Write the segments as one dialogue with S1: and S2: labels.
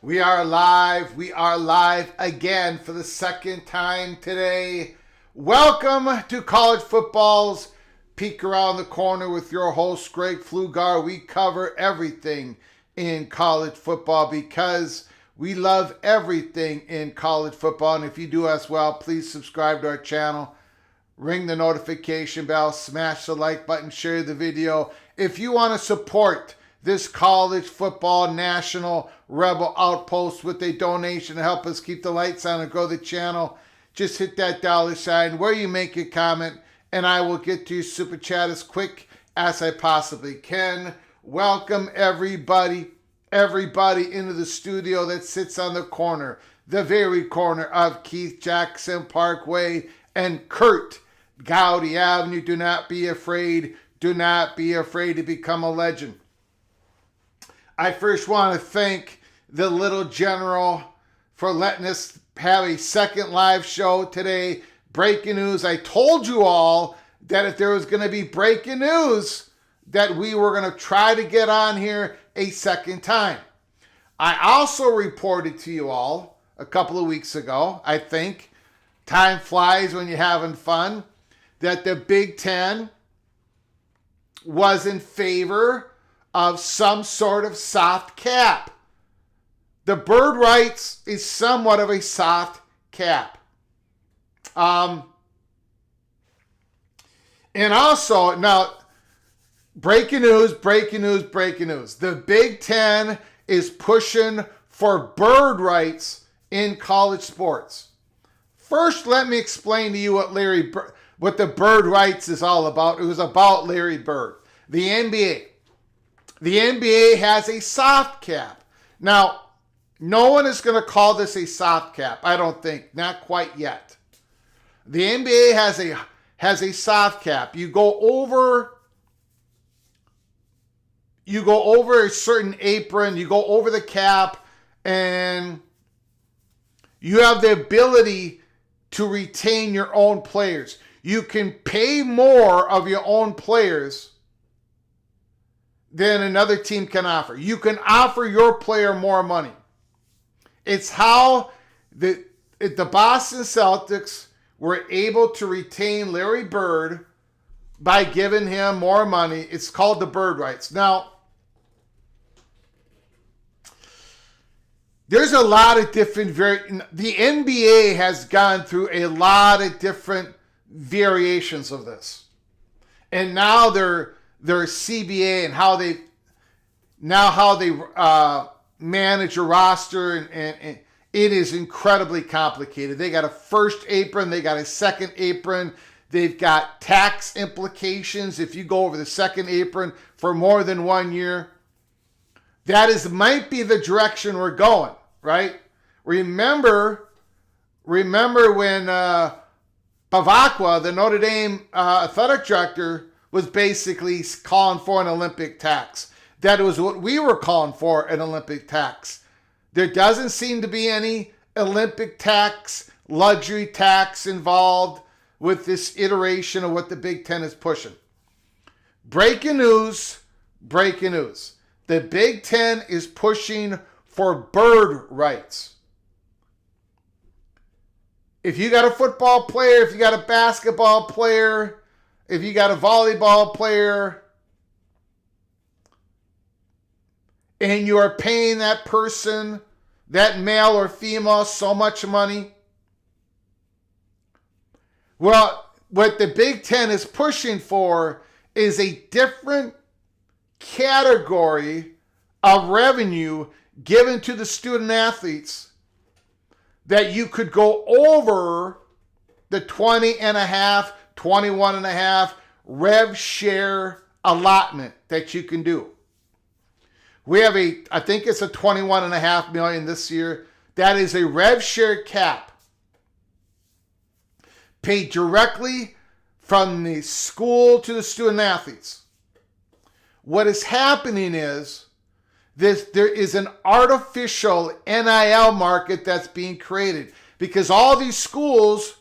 S1: We are live. We are live again for the second time today. Welcome to College Football's Peek Around the Corner with your host, Greg Pflugar. We cover everything in college football because we love everything in college football. And if you do as well, please subscribe to our channel. Ring the notification bell, smash the like button, share the video. If you want to support this college football national rebel outpost with a donation to help us keep the lights on and grow the channel, just hit that dollar sign where you make your comment and I will get to your super chat as quick as I possibly can. Welcome everybody into the studio that sits on the corner, the very corner of Keith Jackson Parkway and Kurt Gowdy Avenue. Do not be afraid. Do not be afraid to become a legend. I first want to thank the Little General for letting us have a second live show today. Breaking news. I told you all that if there was going to be breaking news, that we were going to try to get on here a second time. I also reported to you all a couple of weeks ago, I think, time flies when you're having fun, that the Big Ten was in favor of some sort of soft cap. The bird rights is somewhat of a soft cap. And also, now, breaking news. The Big Ten is pushing for bird rights in college sports. First, let me explain to you what the bird rights is all about. It was about Larry Bird. The NBA. The NBA has a soft cap. Now, no one is going to call this a soft cap, I don't think. Not quite yet. The NBA has a soft cap. You go over a certain apron, you go over the cap, and you have the ability to retain your own players. You can pay more of your own players than another team can offer. You can offer your player more money. It's how the Boston Celtics were able to retain Larry Bird by giving him more money. It's called the bird rights. Now, there's a lot of different the NBA has gone through a lot of different variations of this. And now their CBA and how they manage a roster, and it is incredibly complicated. They got a first apron, they got a second apron, they've got tax implications if you go over the second apron for more than 1 year. That might be the direction we're going, right? Remember when Pavakwa, the Notre Dame athletic director, was basically calling for an Olympic tax. That was what we were calling for, an Olympic tax. There doesn't seem to be any Olympic tax, luxury tax involved with this iteration of what the Big Ten is pushing. Breaking news. The Big Ten is pushing for bird rights. If you got a football player, if you got a basketball player, if you got a volleyball player, and you are paying that person, that male or female, so much money, well, what the Big Ten is pushing for is a different category of revenue given to the student athletes, that you could go over the 20.5, 21.5 rev share allotment that you can do. We have I think it's a 21.5 million this year. That is a rev share cap paid directly from the school to the student athletes. What is happening is there is an artificial NIL market that's being created because all these schools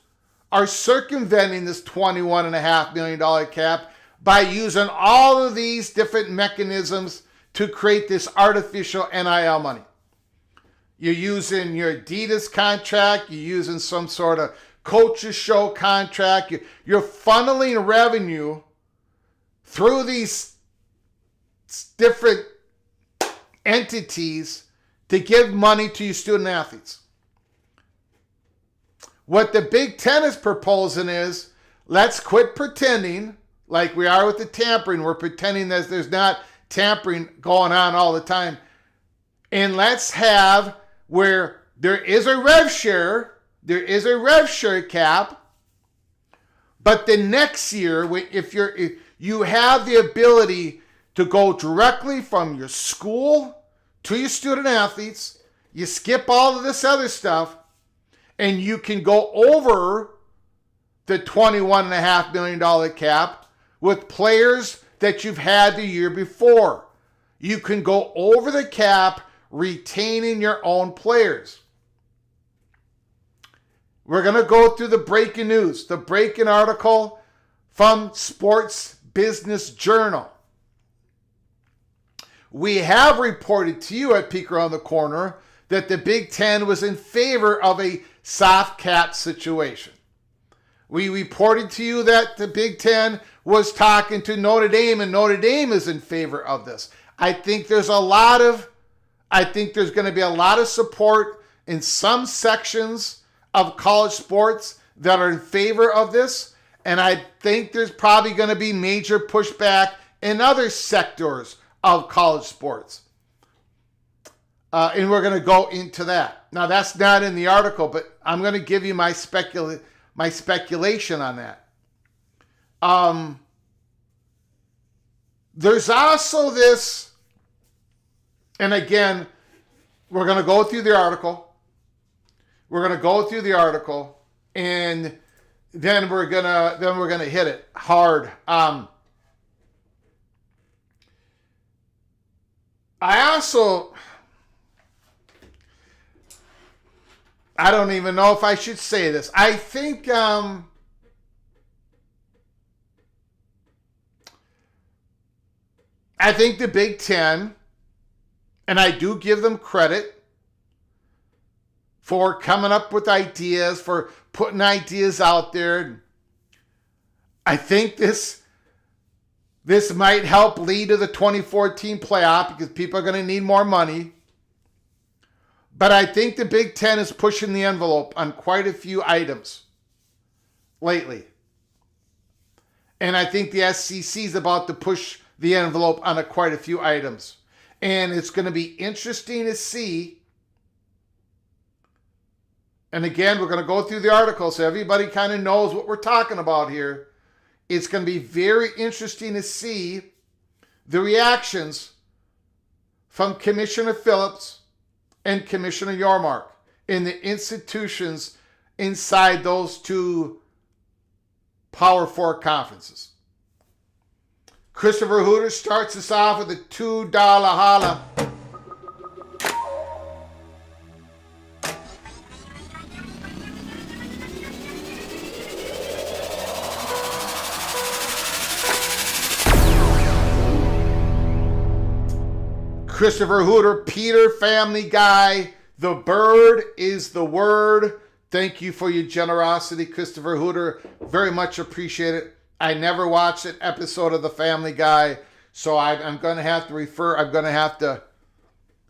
S1: are circumventing this $21.5 million cap by using all of these different mechanisms to create this artificial NIL money. You're using your Adidas contract, you're using some sort of coaches show contract, you're funneling revenue through these different entities to give money to your student athletes. What the Big Ten is proposing is, let's quit pretending like we are with the tampering. We're pretending that there's not tampering going on all the time. And let's have where there is a rev share cap, but the next year, if you have the ability to go directly from your school to your student athletes, you skip all of this other stuff, and you can go over the $21.5 million cap with players that you've had the year before. You can go over the cap retaining your own players. We're going to go through the breaking news, the breaking article from Sports Business Journal. We have reported to you at Peek Around the Corner that the Big Ten was in favor of a soft cap situation. We reported to you that the Big Ten was talking to Notre Dame, and Notre Dame is in favor of this. I think there's going to be a lot of support in some sections of college sports that are in favor of this, and I think there's probably going to be major pushback in other sectors of college sports. And we're going to go into that. Now, that's not in the article, but I'm going to give you my speculation on that. There's also this, and again, we're going to go through the article. And then we're gonna hit it hard. I don't even know if I should say this. I think the Big Ten, and I do give them credit for coming up with ideas, for putting ideas out there. I think this might help lead to the 2014 playoff because people are going to need more money. But I think the Big Ten is pushing the envelope on quite a few items lately. And I think the SEC is about to push the envelope on quite a few items. And it's going to be interesting to see. And again, we're going to go through the article so everybody kind of knows what we're talking about here. It's going to be very interesting to see the reactions from Commissioner Phillips and Commissioner Yormark in the institutions inside those two Power Four conferences. Christopher Hooter starts us off with a $2 holla. Christopher Hooter, Peter, Family Guy, the bird is the word. Thank you for your generosity, Christopher Hooter. Very much appreciate it. I never watched an episode of The Family Guy, so I'm going to have to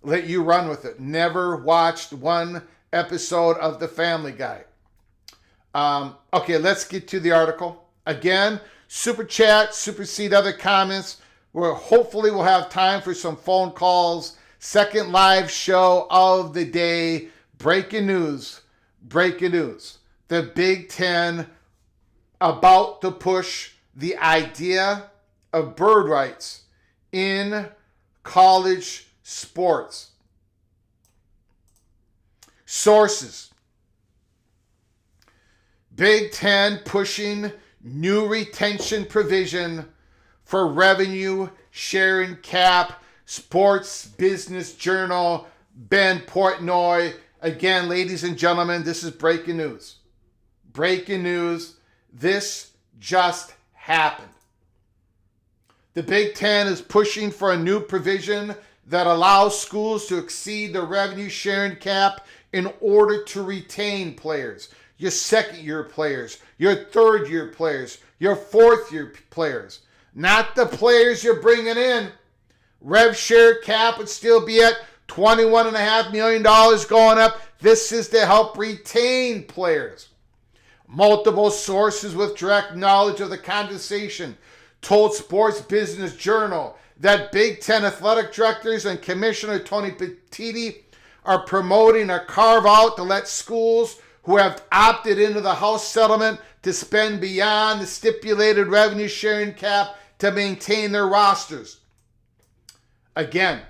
S1: let you run with it. Never watched one episode of The Family Guy. Okay, let's get to the article. Again, super chat, supersede other comments. Where hopefully we'll have time for some phone calls. Second live show of the day. Breaking news. The Big Ten about to push the idea of bird rights in college sports. Sources. Big Ten pushing new retention provision for revenue sharing cap. Sports Business Journal, Ben Portnoy. Again, ladies and gentlemen, this is breaking news. Breaking news. This just happened. The Big Ten is pushing for a new provision that allows schools to exceed the revenue sharing cap in order to retain players. Your second-year players, your third-year players, your fourth-year players. Not the players you're bringing in. Rev share cap would still be at $21.5 million going up. This is to help retain players. Multiple sources with direct knowledge of the conversation told Sports Business Journal that Big Ten athletic directors and Commissioner Tony Petitti are promoting a carve-out to let schools who have opted into the House settlement to spend beyond the stipulated revenue sharing cap to maintain their rosters. Again,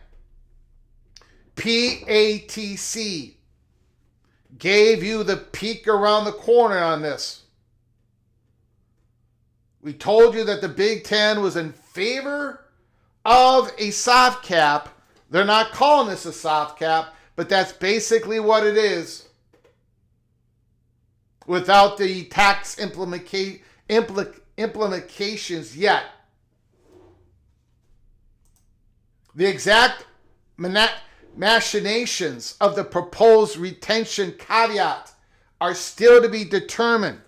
S1: PATC gave you the peek around the corner on this. We told you that the Big Ten was in favor of a soft cap. They're not calling this a soft cap, but that's basically what it is. Without the tax implications yet. The exact machinations of the proposed retention caveat are still to be determined.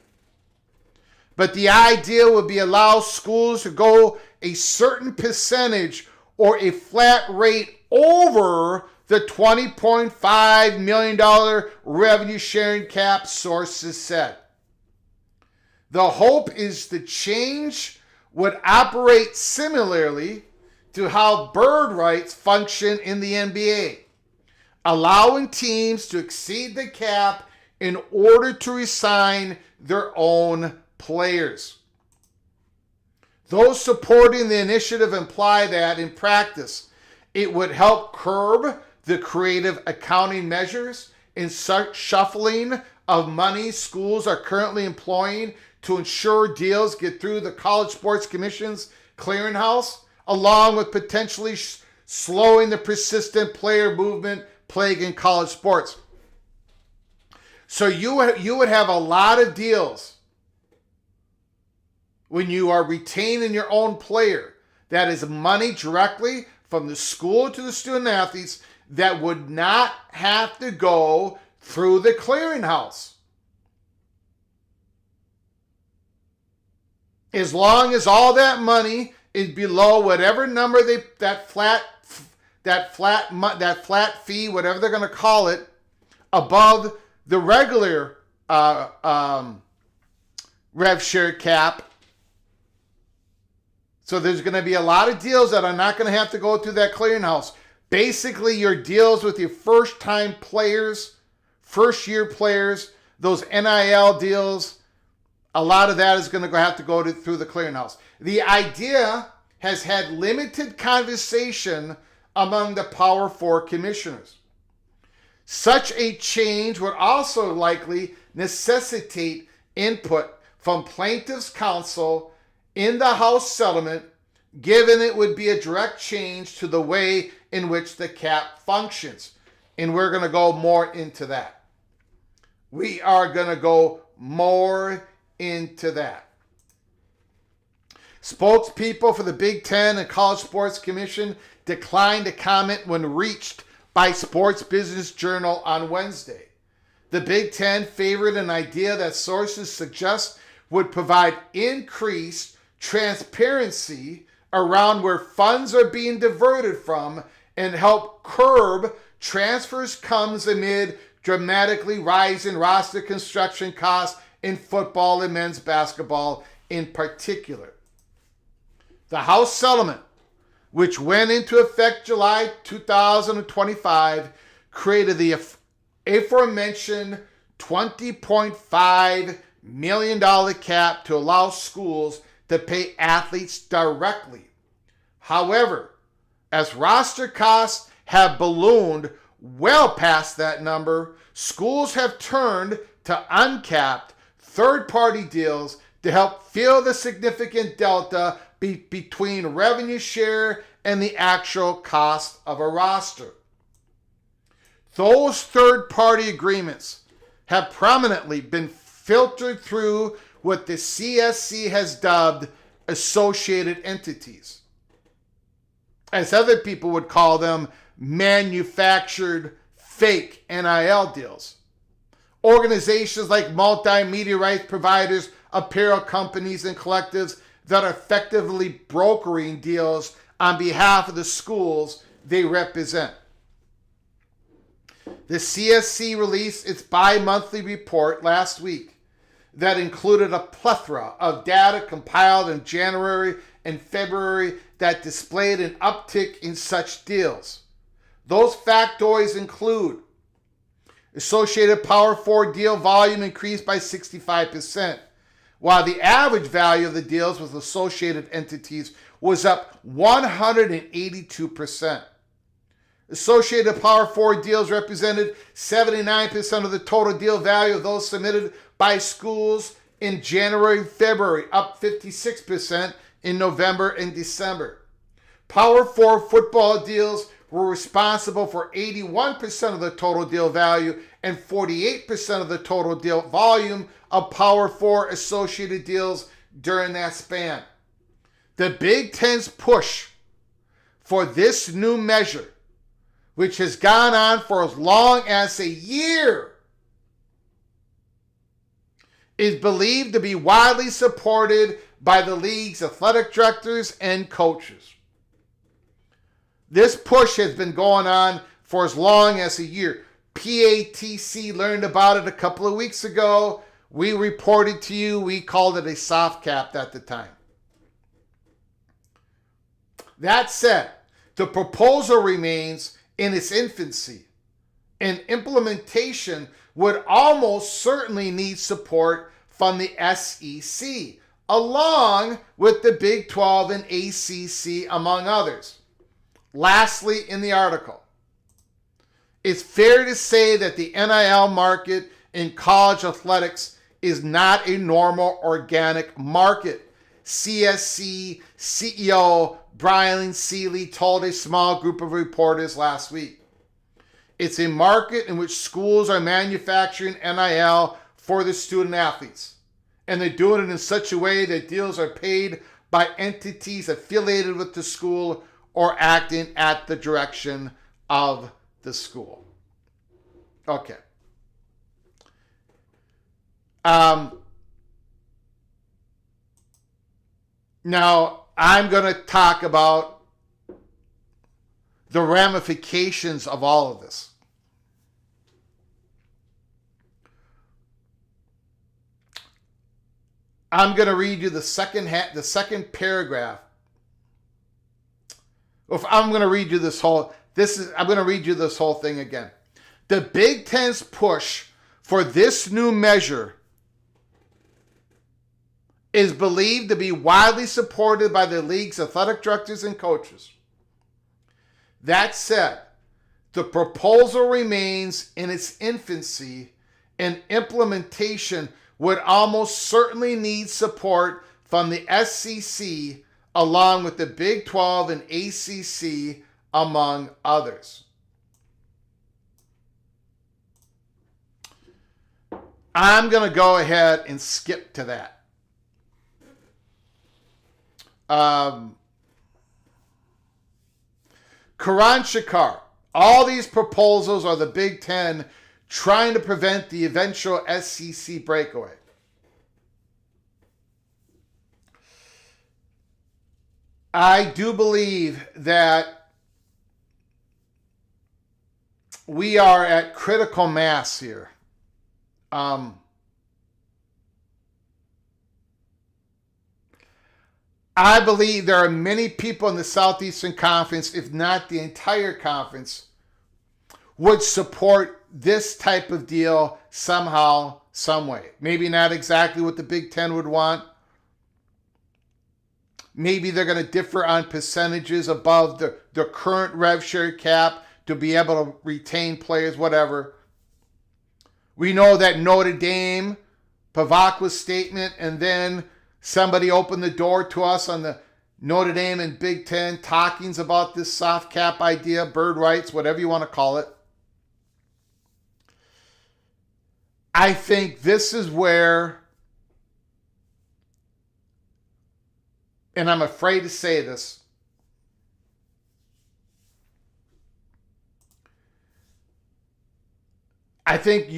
S1: But the idea would be allow schools to go a certain percentage or a flat rate over the $20.5 million revenue sharing cap, sources said. The hope is the change would operate similarly to how bird rights function in the NBA, allowing teams to exceed the cap in order to resign their own players. Those supporting the initiative imply that, in practice, it would help curb the creative accounting measures in such shuffling of money schools are currently employing to ensure deals get through the College Sports Commission's clearinghouse, along with potentially slowing the persistent player movement plaguing college sports. So you would have a lot of deals when you are retaining your own player. That is money directly from the school to the student athletes that would not have to go through the clearinghouse. As long as all that money is below whatever number that flat fee, whatever they're going to call it, above the regular rev share cap. So there's going to be a lot of deals that are not going to have to go through that clearinghouse. Basically, your deals with your first-time players, first-year players, those NIL deals, a lot of that is going to have to go through the clearinghouse. The idea has had limited conversation among the Power 4 commissioners. Such a change would also likely necessitate input from plaintiffs' counsel in the House settlement, given it would be a direct change to the way in which the cap functions. And we're going to go more into that. We are going to go more into that. Spokespeople for the Big Ten and College Sports Commission declined to comment when reached by Sports Business Journal on Wednesday. The Big Ten favored an idea that sources suggest would provide increased transparency around where funds are being diverted from and help curb transfers comes amid dramatically rising roster construction costs in football and men's basketball in particular. The House settlement, which went into effect July 2025, created the aforementioned $20.5 million cap to allow schools to pay athletes directly. However, as roster costs have ballooned well past that number, schools have turned to uncapped third-party deals to help fill the significant delta between revenue share and the actual cost of a roster. Those third-party agreements have prominently been filtered through what the CSC has dubbed associated entities. As other people would call them, manufactured fake NIL deals. Organizations like multimedia rights providers, apparel companies, and collectives that are effectively brokering deals on behalf of the schools they represent. The CSC released its bi-monthly report last week that included a plethora of data compiled in January and February that displayed an uptick in such deals. Those factoids include Associated Power 4 deal volume increased by 65%, while the average value of the deals with associated entities was up 182%. Associated Power 4 deals represented 79% of the total deal value of those submitted by schools in January and February, up 56% in November and December. Power 4 football deals were responsible for 81% of the total deal value and 48% of the total deal volume of Power 4 associated deals during that span. The Big Ten's push for this new measure, which has gone on for as long as a year, is believed to be widely supported by the league's athletic directors and coaches. This push has been going on for as long as a year. PATC learned about it a couple of weeks ago. We reported to you. We called it a soft cap at the time. That said, the proposal remains in its infancy, and implementation would almost certainly need support from the SEC, along with the Big 12 and ACC, among others. Lastly, in the article, it's fair to say that the NIL market in college athletics is not a normal organic market. CSC CEO Brian Seeley told a small group of reporters last week. It's a market in which schools are manufacturing NIL for the student athletes. And they're doing it in such a way that deals are paid by entities affiliated with the school or acting at the direction of the school. Okay. Now, I'm going to talk about the ramifications of all of this. I'm going to read you the second paragraph. If I'm going to read you I'm going to read you this whole thing again. The Big Ten's push for this new measure is believed to be widely supported by the league's athletic directors and coaches. That said, the proposal remains in its infancy, and implementation would almost certainly need support from the SEC along with the Big 12 and ACC, among others. I'm going to go ahead and skip to that. Karan Shakar. All these proposals are the Big Ten trying to prevent the eventual SEC breakaway. I do believe that we are at critical mass here. I believe there are many people in the Southeastern Conference, if not the entire conference, would support this type of deal somehow, some way. Maybe not exactly what the Big Ten would want. Maybe they're going to differ on percentages above the current rev share cap to be able to retain players, whatever. We know that Notre Dame, Pavakwa's statement, and then somebody opened the door to us on the Notre Dame and Big Ten talkings about this soft cap idea, bird rights, whatever you want to call it. I think this is where, and I'm afraid to say this, I think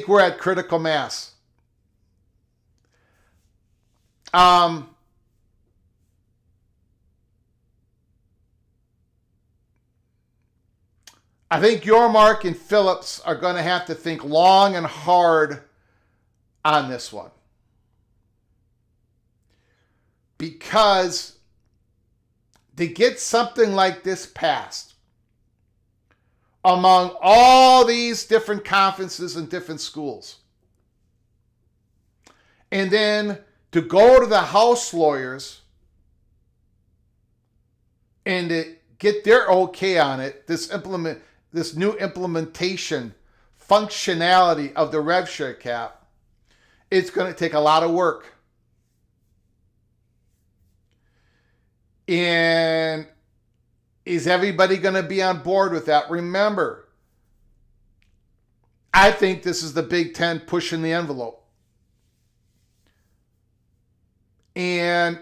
S1: we're at critical mass. I think Yormark and Phillips are going to have to think long and hard on this one. Because to get something like this passed among all these different conferences and different schools, and then to go to the House lawyers and to get their okay on it, this new implementation functionality of the rev share cap, it's going to take a lot of work. And is everybody going to be on board with that? Remember, I think this is the Big Ten pushing the envelope. And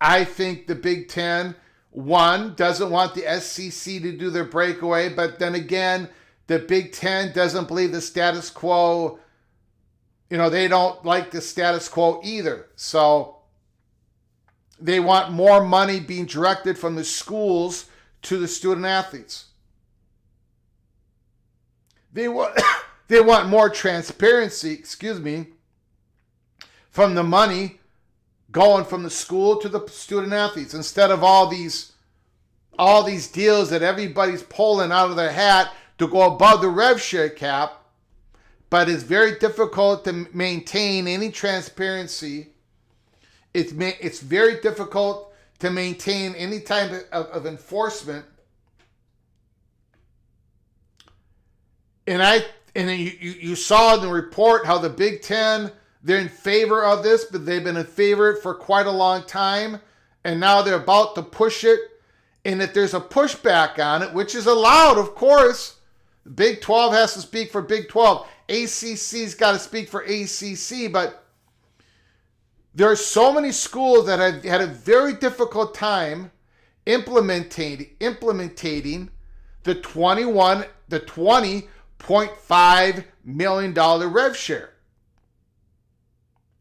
S1: I think the Big Ten, one, doesn't want the SEC to do their breakaway, but then again, the Big Ten doesn't believe the status quo. They don't like the status quo either. So they want more money being directed from the schools to the student athletes. They want more transparency, from the money going from the school to the student athletes, instead of all these deals that everybody's pulling out of their hat to go above the rev share cap. But it's very difficult to maintain any transparency. It's very difficult to maintain any type of enforcement And then you saw in the report how the Big Ten, they're in favor of this, but they've been in favor of it for quite a long time. And now they're about to push it. And if there's a pushback on it, which is allowed, of course, Big 12 has to speak for Big 12. ACC's got to speak for ACC. But there are so many schools that have had a very difficult time implementing the $20.5 million rev share.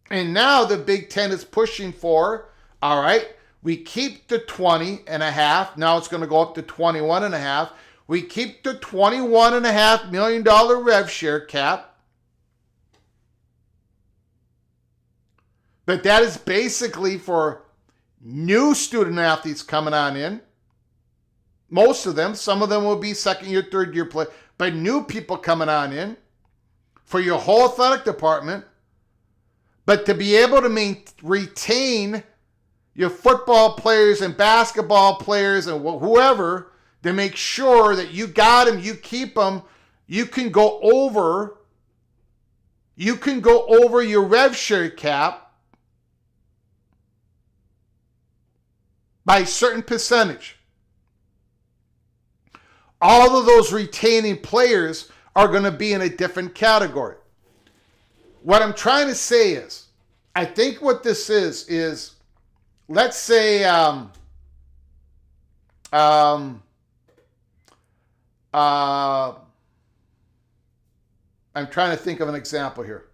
S1: And now the Big Ten is pushing for, all right, we keep the 20.5. Now it's going to go up to 21.5. We keep the $21.5 million rev share cap. But that is basically for new student athletes coming on in. Most of them, some of them will be second year, third year play, but new people coming on in for your whole athletic department. But to be able to retain your football players and basketball players and whoever, to make sure that you got them, you keep them, you can go over your rev share cap by a certain percentage. All of those retaining players are going to be in a different category. What I'm trying to say is, I think what this is let's say I'm trying to think of an example here.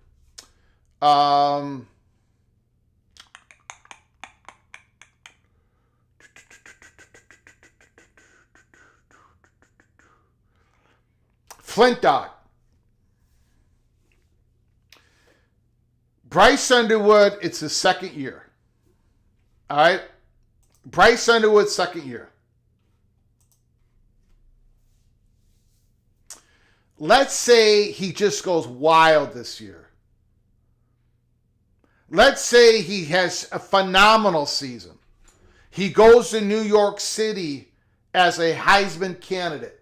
S1: Flint Dog. Bryce Underwood, it's his second year. All right? Bryce Underwood, second year. Let's say he just goes wild this year. Let's say he has a phenomenal season. He goes to New York City as a Heisman candidate.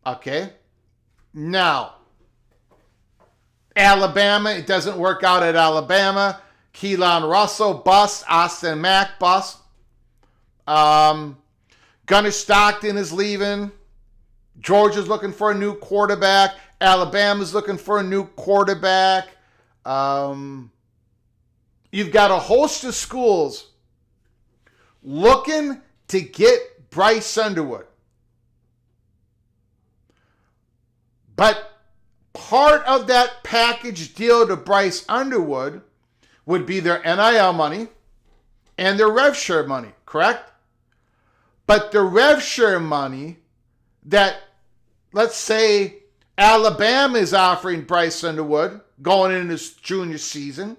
S1: Okay? Now, Alabama, it doesn't work out at Alabama. Keelan Russell, bust. Austin Mack, bust. Gunnar Stockton is leaving. Georgia's looking for a new quarterback. Alabama's looking for a new quarterback. You've got a host of schools looking to get Bryce Underwood. But part of that package deal to Bryce Underwood would be their NIL money and their rev share money, correct? But the rev share money that, let's say, Alabama is offering Bryce Underwood going into his junior season,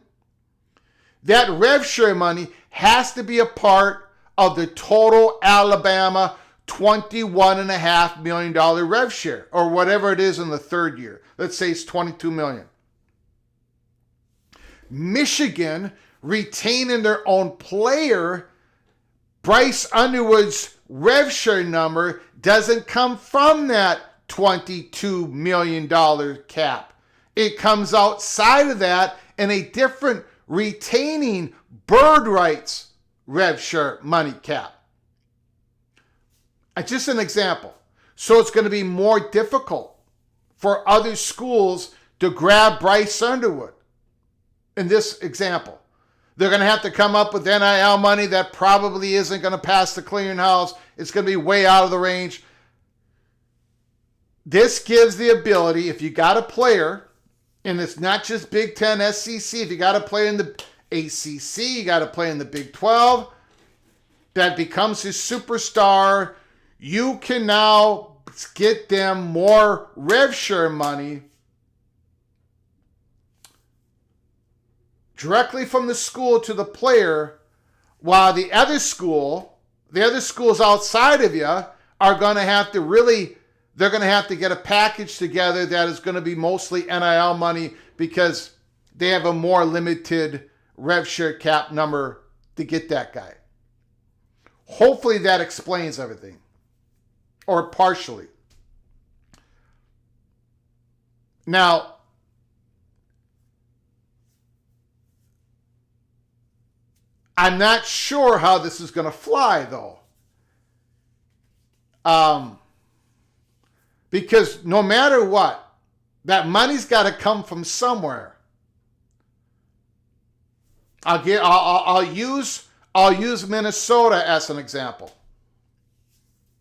S1: that rev share money has to be a part of the total Alabama $21.5 million rev share, or whatever it is in the third year. Let's say it's $22 million. Michigan retaining their own player, Bryce Underwood's rev share number doesn't come from that $22 million cap. It comes outside of that in a different retaining bird rights rev share money cap. Just an example. So it's going to be more difficult for other schools to grab Bryce Underwood. In this example, they're going to have to come up with NIL money that probably isn't going to pass the clearinghouse. It's going to be way out of the range. This gives the ability, if you got a player, and it's not just Big Ten, SEC, if you got a player in the ACC, you got to play in the Big 12, that becomes his superstar, you can now get them more rev share money directly from the school to the player, while the other schools outside of you are going to have to they're going to have to get a package together that is going to be mostly NIL money because they have a more limited rev share cap number to get that guy. Hopefully that explains everything. or partially. Now, I'm not sure how this is going to fly, though. Because no matter what, that money's got to come from somewhere. I'll use Minnesota as an example,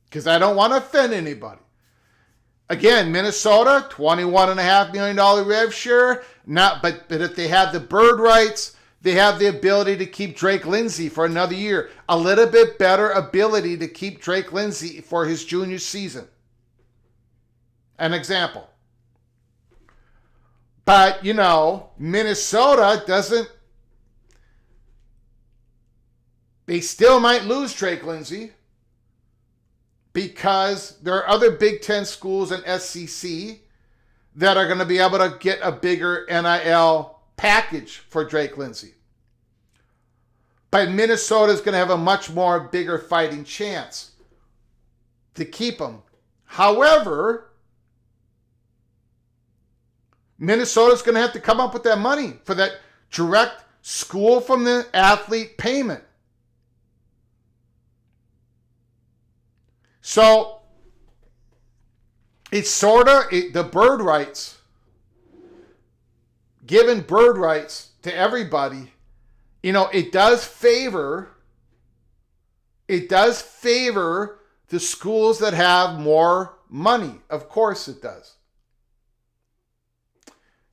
S1: because I don't want to offend anybody. Again, Minnesota, $21.5 million rev share. But if they have the bird rights, they have the ability to keep Drake Lindsay for another year. A little bit better ability to keep Drake Lindsay for his junior season. An example. But, Minnesota doesn't. They still might lose Drake Lindsay because there are other Big Ten schools in SEC that are going to be able to get a bigger NIL package for Drake Lindsay. But Minnesota is going to have a much more bigger fighting chance to keep him. However, Minnesota's going to have to come up with that money for that direct school from the athlete payment. So it's the bird rights, giving bird rights to everybody, it does favor the schools that have more money. Of course it does.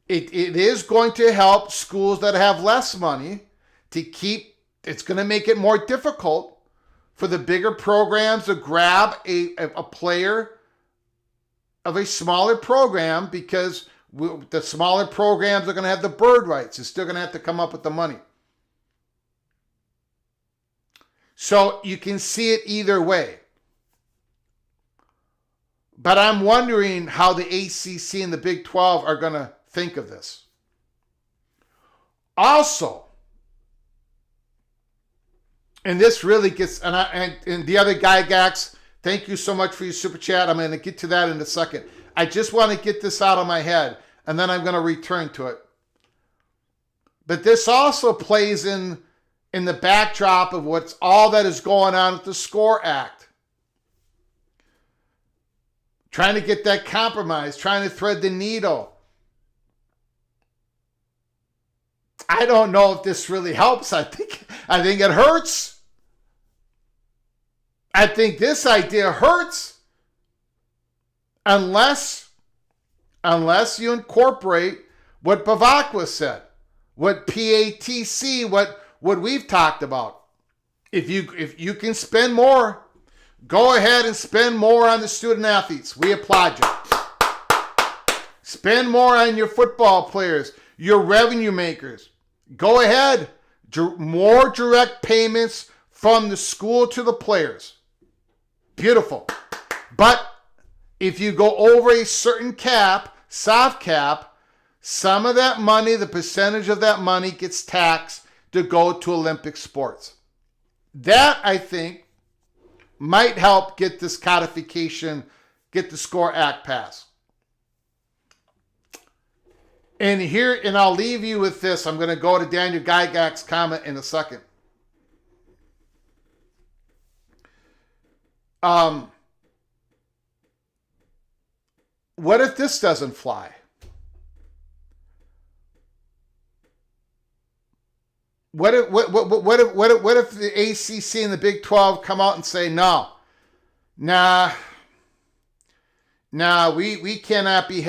S1: It is going to help schools that have less money it's going to make it more difficult for the bigger programs to grab a player of a smaller program, because the smaller programs are going to have the bird rights. They're still going to have to come up with the money. So you can see it either way. But I'm wondering how the ACC and the Big 12 are going to think of this. Also, and this really gets, and the other guy, Gax, thank you so much for your super chat. I'm going to get to that in a second. I just want to get this out of my head, and then I'm going to return to it. But this also plays in the backdrop of what's all that is going on with the SCORE Act. Trying to get that compromise, trying to thread the needle. I don't know if this really helps. I think it hurts. I think this idea hurts unless you incorporate what Bavakwa said, what PATC, what we've talked about. If you can spend more, go ahead and spend more on the student athletes. We applaud you. Spend more on your football players, your revenue makers. Go ahead. More direct payments from the school to the players. Beautiful. But if you go over a certain cap, soft cap, some of that money, the percentage of that money gets taxed to go to Olympic sports. That, I think, might help get this codification, get the SCORE Act passed. And I'll leave you with this. I'm going to go to Daniel Gygax's comment in a second. What if this doesn't fly? What if the ACC and the Big 12 come out and say no? Nah, we cannot be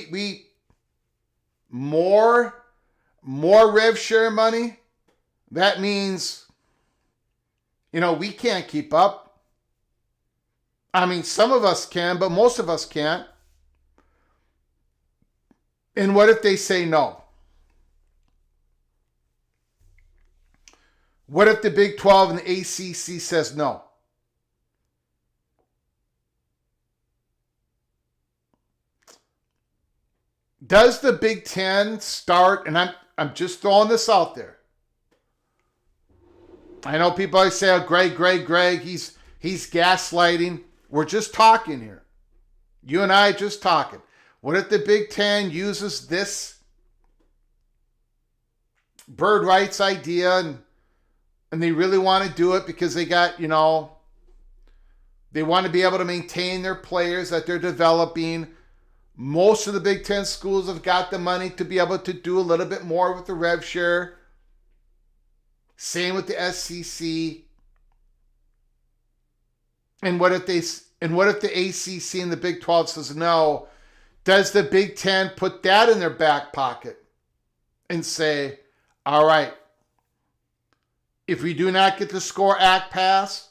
S1: we more rev share money. That means we can't keep up. I mean, some of us can, but most of us can't. And what if they say no? What if the Big 12 and the ACC says no? Does the Big Ten start, and I'm just throwing this out there. I know people always say, oh, Greg, he's gaslighting. We're just talking here. You and I just talking. What if the Big Ten uses this bird rights idea and they really want to do it because they got, they want to be able to maintain their players that they're developing. Most of the Big Ten schools have got the money to be able to do a little bit more with the rev share. Same with the SEC. And what if the ACC and the Big 12 says no? Does the Big Ten put that in their back pocket and say, all right, if we do not get the SCORE Act passed,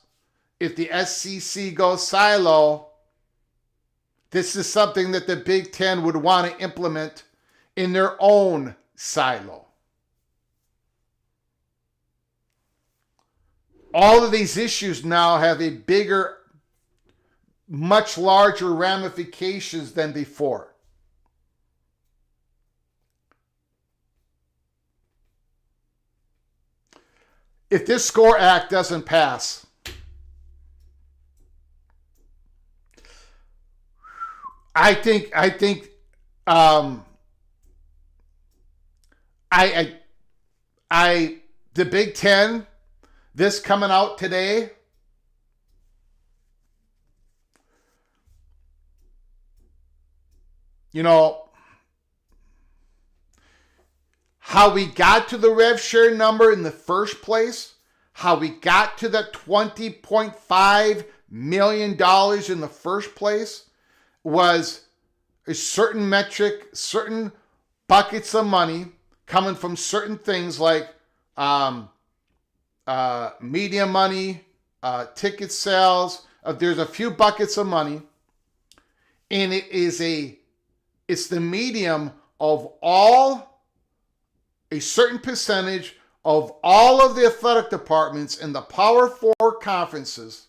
S1: if the SEC goes silo, this is something that the Big Ten would want to implement in their own silo. All of these issues now have a bigger, much larger ramifications than before. If this SCORE Act doesn't pass, I think the Big Ten, this coming out today, how we got to the rev share number in the first place, how we got to that $20.5 million in the first place was a certain metric, certain buckets of money coming from certain things like media money, ticket sales. There's a few buckets of money, and it's the medium of a certain percentage of all of the athletic departments in the Power 4 conferences.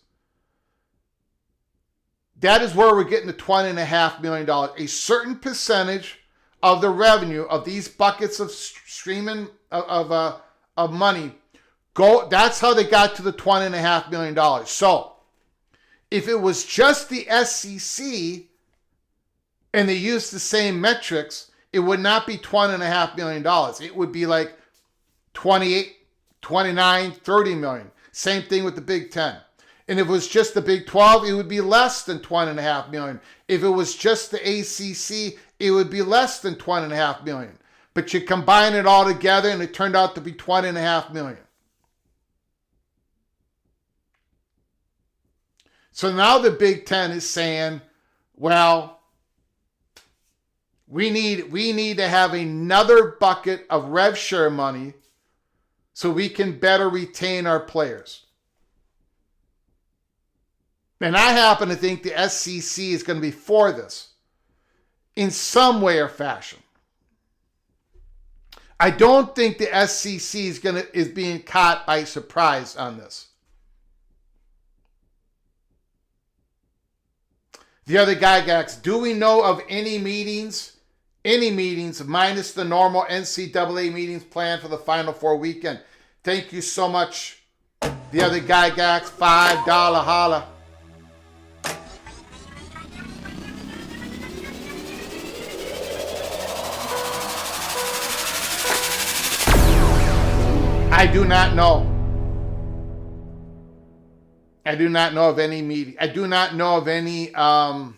S1: That is where we're getting the $20.5 million. A certain percentage of the revenue of these buckets of streaming of money go. That's how they got to the $20.5 million. So, if it was just the SEC and they used the same metrics, it would not be $20.5 million. It would be like 28, 29, 30 million. Same thing with the Big Ten. And if it was just the Big 12, it would be less than $20.5 million. If it was just the ACC, it would be less than $20.5 million. But you combine it all together and it turned out to be $20.5 million. So now the Big Ten is saying, well, we need to have another bucket of rev share money so we can better retain our players. And I happen to think the SEC is going to be for this in some way or fashion. I don't think the SEC is being caught by surprise on this. The other guy asks, do we know of any meetings minus the normal NCAA meetings planned for the Final Four weekend? Thank you so much. The other guy asks, $5 holla. I do not know. I do not know of any meeting. I do not know of any I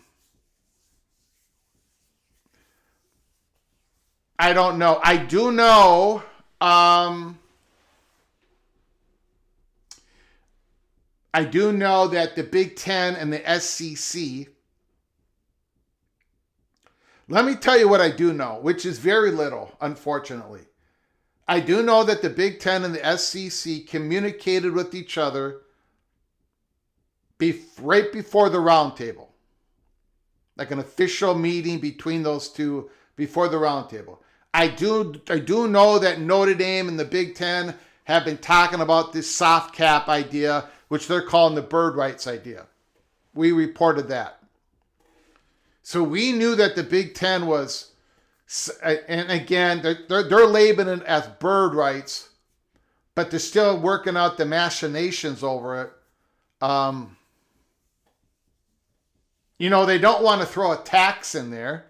S1: don't know. I do know that the Big Ten and the SEC, let me tell you what I do know, which is very little, unfortunately. I do know that the Big Ten and the SEC communicated with each other right before the roundtable, like an official meeting between those two before the roundtable. I do know that Notre Dame and the Big Ten have been talking about this soft cap idea, which they're calling the bird rights idea. We reported that. So we knew that the Big Ten was, and again, they're labeling it as bird rights, but they're still working out the machinations over it. They don't want to throw a tax in there,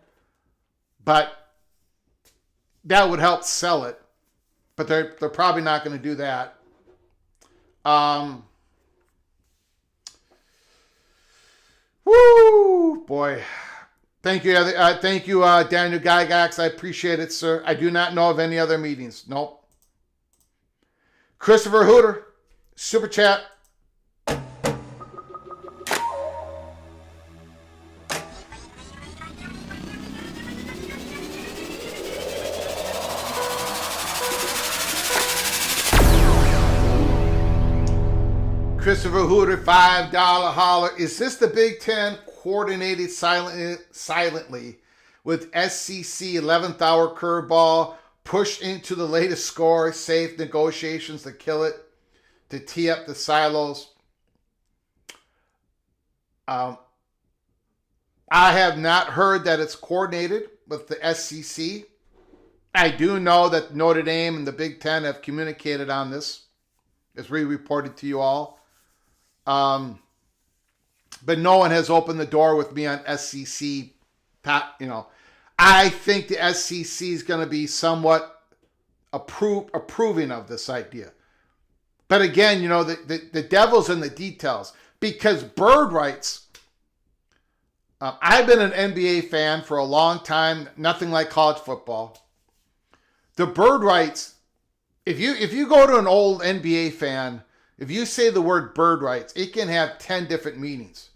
S1: but that would help sell it. But they're probably not going to do that. Woo, boy. Thank you, Daniel Gygax. I appreciate it, sir. I do not know of any other meetings. Nope. Christopher Hooter, super chat. Christopher Hooter, $5 holler. Is this the Big Ten coordinated silently with SEC 11th hour curveball, push into the latest score, safe negotiations to kill it, to tee up the silos? I have not heard that it's coordinated with the SEC. I do know that Notre Dame and the Big Ten have communicated on this, as we reported to you all. But no one has opened the door with me on SEC. I think the SEC is going to be somewhat approving of this idea. But again, the devil's in the details, because bird rights. I've been an NBA fan for a long time. Nothing like college football. The bird rights. If you go to an old NBA fan, if you say the word bird rights, it can have 10 different meanings.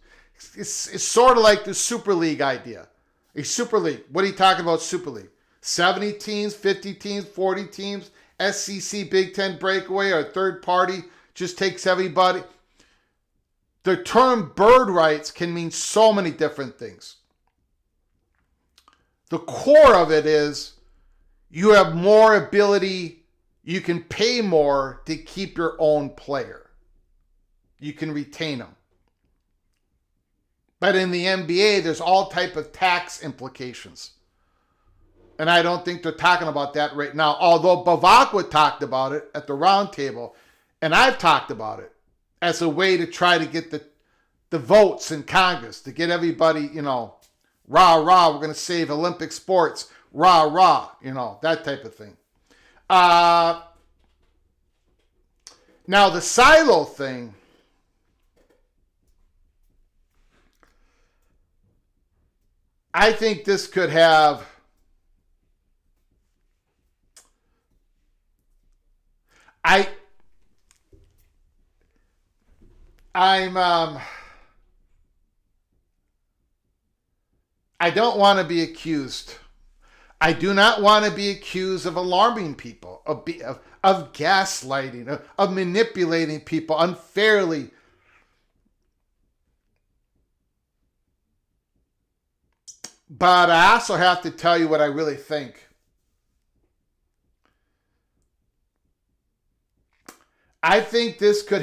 S1: It's sort of like the Super League idea. A Super League. What are you talking about, Super League? 70 teams, 50 teams, 40 teams, SEC, Big Ten breakaway, or third party, just takes everybody. The term bird rights can mean so many different things. The core of it is you have more ability. You can pay more to keep your own player. You can retain them. But in the NBA, there's all type of tax implications. And I don't think they're talking about that right now. Although Bavakwa talked about it at the round table, and I've talked about it as a way to try to get the votes in Congress, to get everybody, rah, rah, we're going to save Olympic sports, rah, rah, that type of thing. Now, the silo thing, I think this could have, I don't want to be accused. I do not want to be accused of alarming people, of gaslighting, of manipulating people unfairly. But I also have to tell you what I really think. I think this could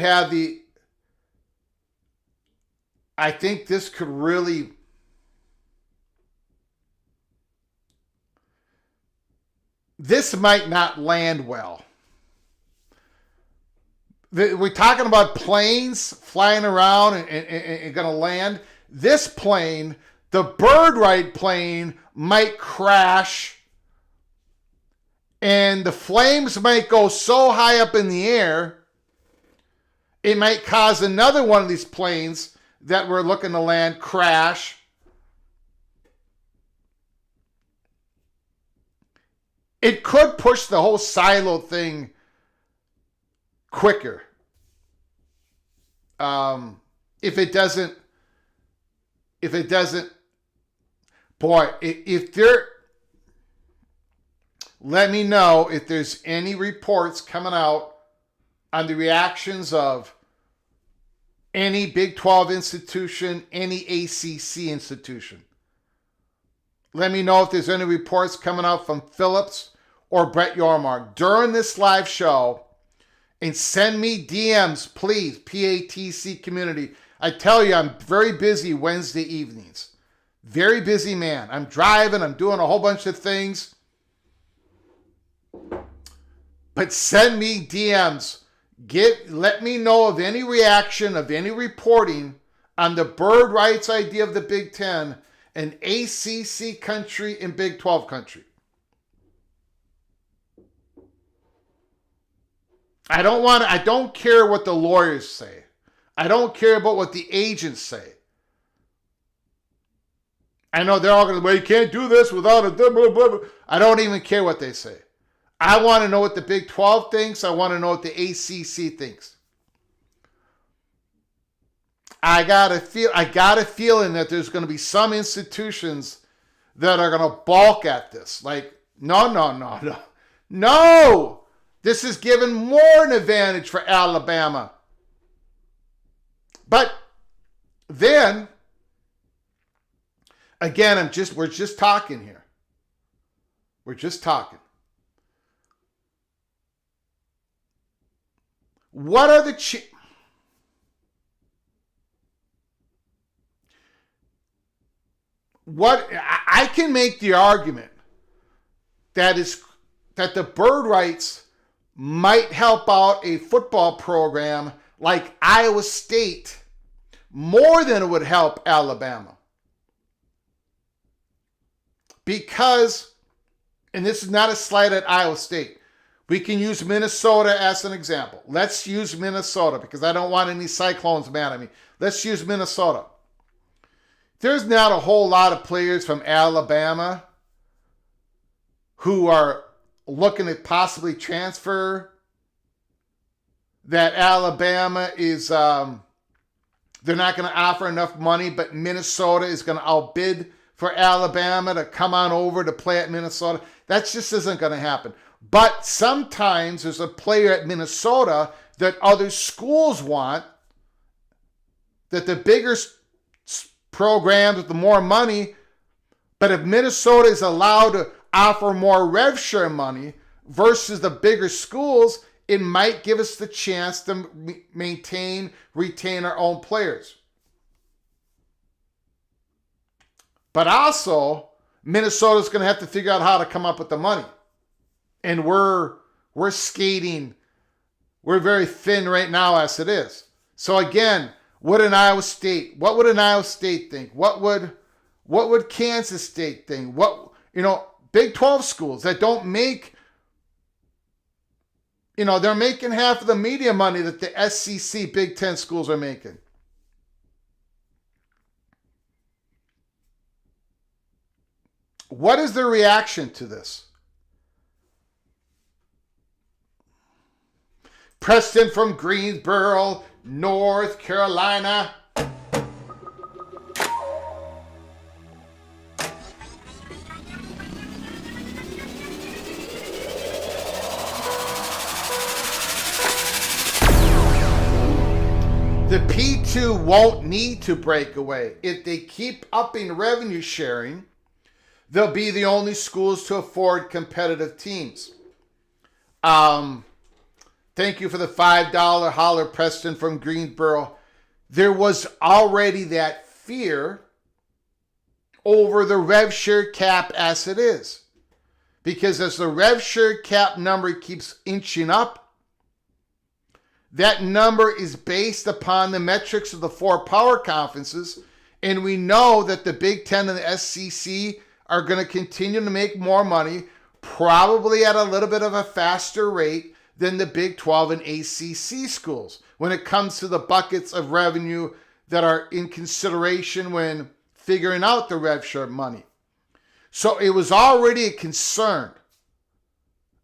S1: really, this might not land well. We're talking about planes flying around and going to land. This plane, the bird right plane, might crash, and the flames might go so high up in the air, it might cause another one of these planes that we're looking to land crash. It could push the whole silo thing quicker. If it doesn't, boy, let me know if there's any reports coming out on the reactions of any Big 12 institution, any ACC institution. Let me know if there's any reports coming out from Phillips or Brett Yormark during this live show, and send me DMs, please, PATC community. I tell you, I'm very busy Wednesday evenings. Very busy man. I'm driving, I'm doing a whole bunch of things. But send me DMs. Let me know of any reaction, of any reporting on the bird rights idea of the Big Ten, an ACC country and Big 12 country. I don't care what the lawyers say. I don't care about what the agents say. I know they're all going to, well, you can't do this without a blah, blah, blah. I don't even care what they say. I want to know what the Big 12 thinks. I want to know what the ACC thinks. I got a feeling that there's going to be some institutions that are going to balk at this. Like, no. This is given more an advantage for Alabama. But then, again, we're just talking here. We're just talking. What are the I can make the argument that the bird rights might help out a football program like Iowa State more than it would help Alabama. Because, and this is not a slight at Iowa State, we can use Minnesota as an example. Let's use Minnesota because I don't want any Cyclones mad at me. Let's use Minnesota. There's not a whole lot of players from Alabama who are looking at possibly transfer that Alabama is, they're not going to offer enough money, but Minnesota is going to outbid for Alabama to come on over to play at Minnesota. That just isn't going to happen. But sometimes there's a player at Minnesota that other schools want, that the bigger programs with the more money, but if Minnesota is allowed to offer more rev share money versus the bigger schools, it might give us the chance to retain our own players. But also, Minnesota's going to have to figure out how to come up with the money. And we're skating. We're very thin right now as it is. So again, what would an Iowa State think? What would Kansas State think? Big 12 schools that don't make, they're making half of the media money that the SEC Big 10 schools are making. What is the reaction to this? Preston from Greensboro, North Carolina. The P2 won't need to break away. If they keep upping revenue sharing, they'll be the only schools to afford competitive teams. Thank you for the $5 holler, Preston from Greensboro. There was already that fear over the rev share cap as it is. Because as the rev share cap number keeps inching up, that number is based upon the metrics of the 4 power conferences, and we know that the Big Ten and the SEC are going to continue to make more money, probably at a little bit of a faster rate than the Big 12 and ACC schools when it comes to the buckets of revenue that are in consideration when figuring out the rev share money. So it was already a concern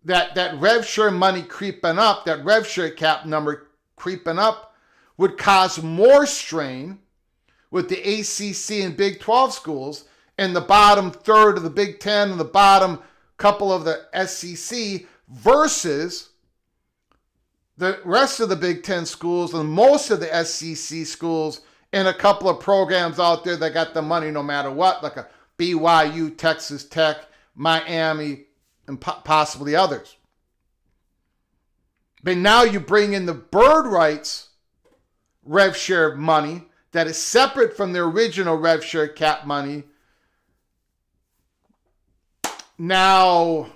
S1: that rev share money creeping up, that rev share cap number creeping up, would cause more strain with the ACC and Big 12 schools and the bottom third of the Big 10 and the bottom couple of the SEC versus the rest of the Big 10 schools and most of the SEC schools and a couple of programs out there that got the money no matter what, like a BYU, Texas Tech, Miami, and possibly others. But now you bring in the bird rights rev share money that is separate from the original rev share cap money. Now,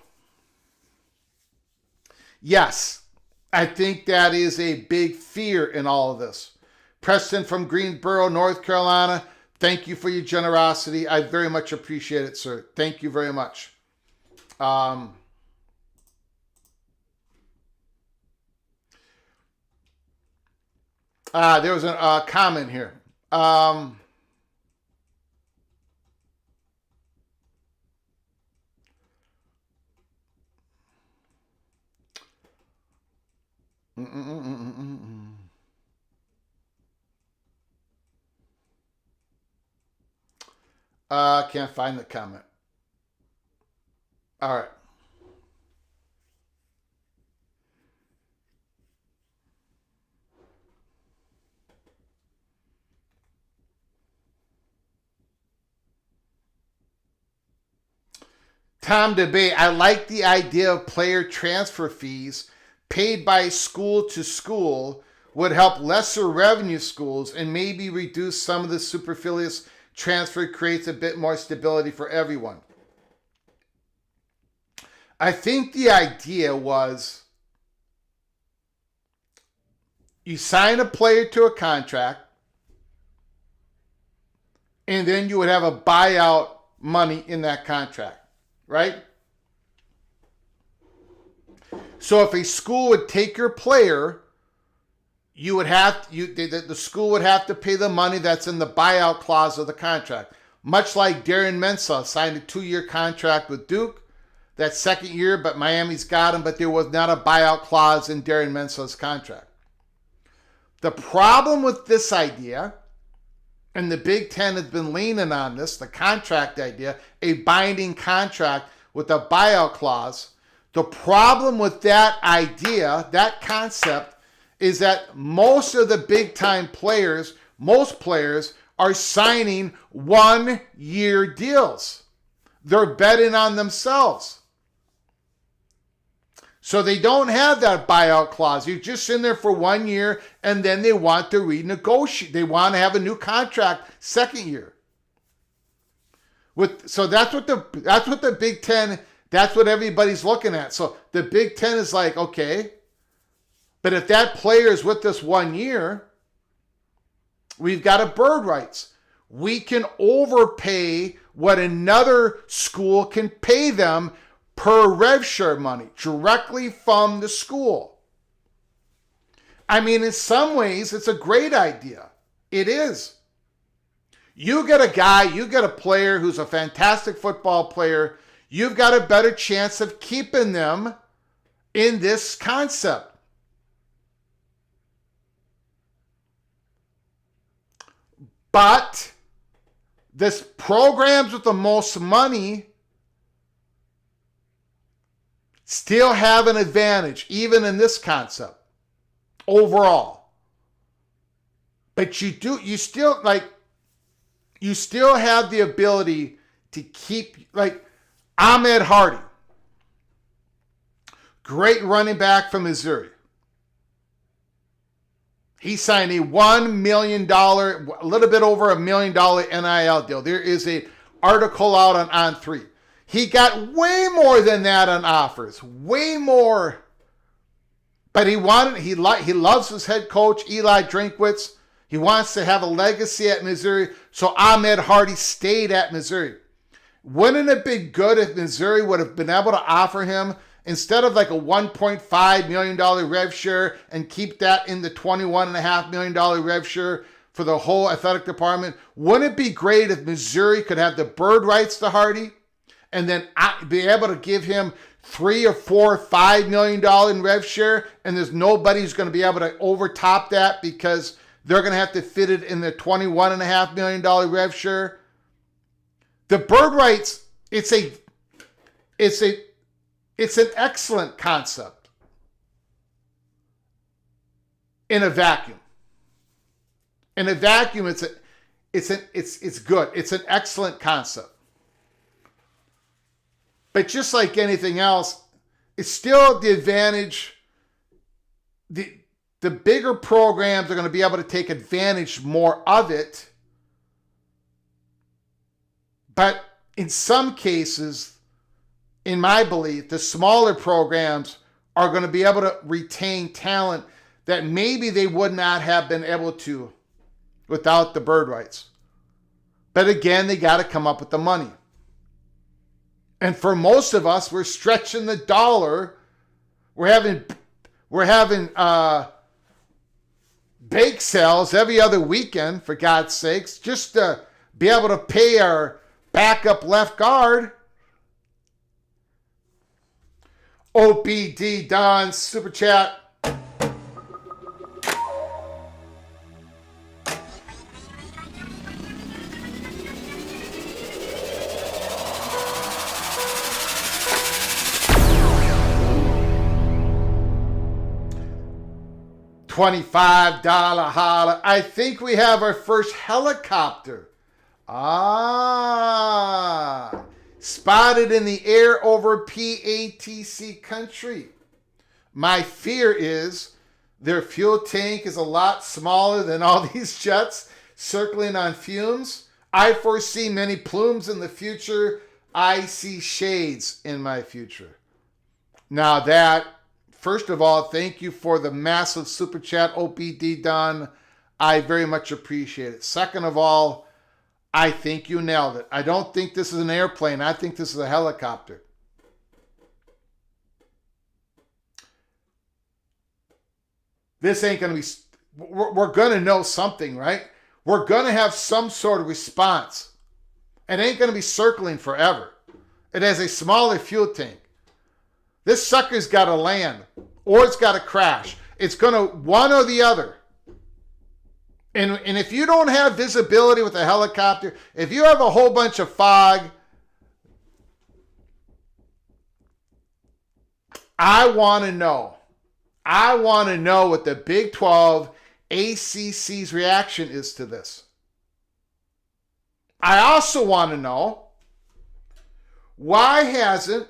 S1: yes, I think that is a big fear in all of this. Preston from Greensboro, North Carolina, thank you for your generosity. I very much appreciate it, sir. Thank you very much. There was a comment here. Can't find the comment. All right. Tom DeBay, I like the idea of player transfer fees paid by school to school would help lesser revenue schools and maybe reduce some of the supercilious transfer, creates a bit more stability for everyone. I think the idea was you sign a player to a contract and then you would have a buyout money in that contract, right? So if a school would take your player, you would have the school would have to pay the money that's in the buyout clause of the contract. Much like Darren Mensah signed a 2-year contract with Duke. That second year, but Miami's got him, but there was not a buyout clause in Darren Mensah's contract. The problem with this idea, and the Big Ten has been leaning on this, the contract idea, a binding contract with a buyout clause. The problem with that idea, that concept, is that most of the big-time players, most players, are signing 1-year deals. They're betting on themselves. So they don't have that buyout clause. You're just in there for 1 year, and then they want to renegotiate. They want to have a new contract second year. So that's what the Big Ten, that's what everybody's looking at. So the Big Ten is like, okay, but if that player is with us 1 year, we've got a bird rights. We can overpay what another school can pay them per rev share money directly from the school. I mean, in some ways, it's a great idea. It is. You get a player who's a fantastic football player, you've got a better chance of keeping them in this concept. But this programs with the most money still have an advantage, even in this concept, overall. But you still have the ability to keep, like Ahmed Hardy, great running back from Missouri. He signed a $1 million, a little bit over $1 million NIL deal. There is an article out on On3. He got way more than that on offers, way more. But he loves his head coach, Eli Drinkwitz. He wants to have a legacy at Missouri, so Ahmed Hardy stayed at Missouri. Wouldn't it be good if Missouri would have been able to offer him, instead of like a $1.5 million rev share and keep that in the $21.5 million rev share for the whole athletic department? Wouldn't it be great if Missouri could have the bird rights to Hardy and then be able to give him $3 or $4 or $5 million in rev share, and there's nobody who's going to be able to overtop that because they're going to have to fit it in the $21.5 million rev share? The bird rights, it's an excellent concept in a vacuum. In a vacuum, it's good. It's an excellent concept. But just like anything else, it's still the advantage. The bigger programs are going to be able to take advantage more of it. But in some cases, in my belief, the smaller programs are going to be able to retain talent that maybe they would not have been able to without the bird rights. But again, they got to come up with the money. And for most of us, we're stretching the dollar. We're having bake sales every other weekend, for God's sakes, just to be able to pay our backup left guard. OBD Don Super Chat. $25 holla. I think we have our first helicopter. Spotted in the air over PATC country. My fear is their fuel tank is a lot smaller than all these jets circling on fumes. I foresee many plumes in the future. I see shades in my future. Now that, first of all, thank you for the massive super chat, OPD Don. I very much appreciate it. Second of all, I think you nailed it. I don't think this is an airplane. I think this is a helicopter. This ain't going to be... We're going to know something, right? We're going to have some sort of response. It ain't going to be circling forever. It has a smaller fuel tank. This sucker's got to land, or it's got to crash. It's going to one or the other. And if you don't have visibility with a helicopter, if you have a whole bunch of fog, I want to know. I want to know what the Big 12 ACC's reaction is to this. I also want to know, why hasn't...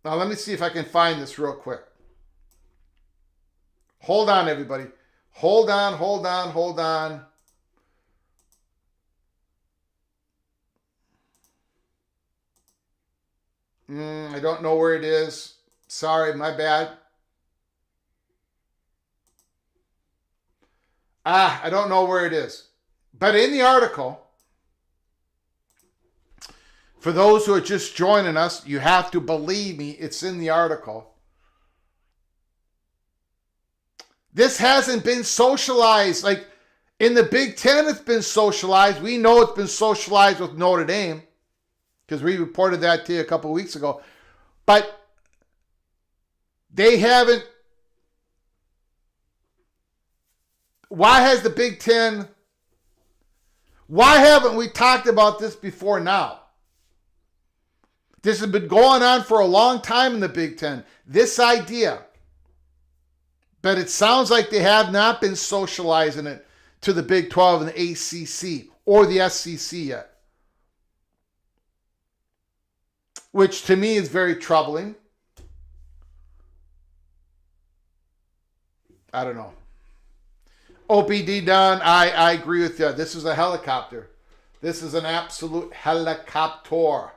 S1: Now, let me see if I can find this real quick. Hold on, everybody. Hold on. I don't know where it is. Sorry, my bad. I don't know where it is. But in the article, for those who are just joining us, you have to believe me, it's in the article. This hasn't been socialized. Like in the Big Ten, it's been socialized. We know it's been socialized with Notre Dame because we reported that to you a couple of weeks ago. But they haven't. Why has the Big Ten... Why haven't we talked about this before now? This has been going on for a long time in the Big Ten. This idea. But it sounds like they have not been socializing it to the Big 12 and the ACC or the SEC yet. Which to me is very troubling. I don't know. OPD Don, I agree with you. This is a helicopter. This is an absolute helicopter.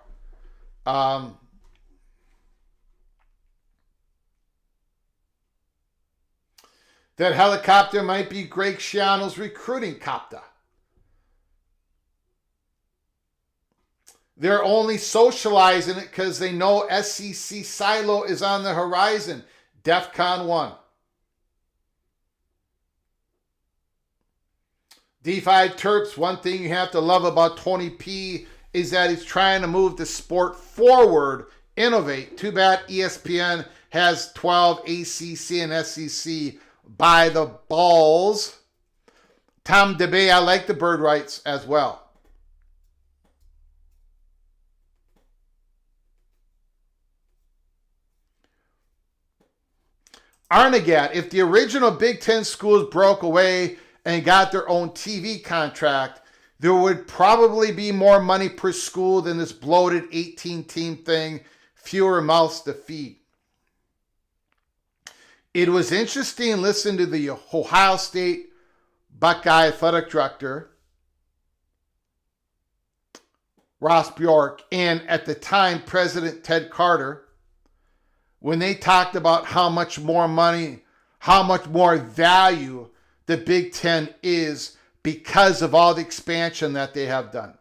S1: That helicopter might be Greg Schiano's recruiting copter. They're only socializing it because they know SEC silo is on the horizon. DEFCON 1. D5 Terps, one thing you have to love about Tony P is that he's trying to move the sport forward, innovate. Too bad ESPN has 12 ACC and SEC by the balls. Tom DeBay, I like the bird rights as well. Arnegat, if the original Big Ten schools broke away and got their own TV contract, there would probably be more money per school than this bloated 18-team thing, fewer mouths to feed. It was interesting listening to the Ohio State Buckeye athletic director, Ross Bjork, and at the time, President Ted Carter, when they talked about how much more money, how much more value the Big Ten is because of all the expansion that they have done.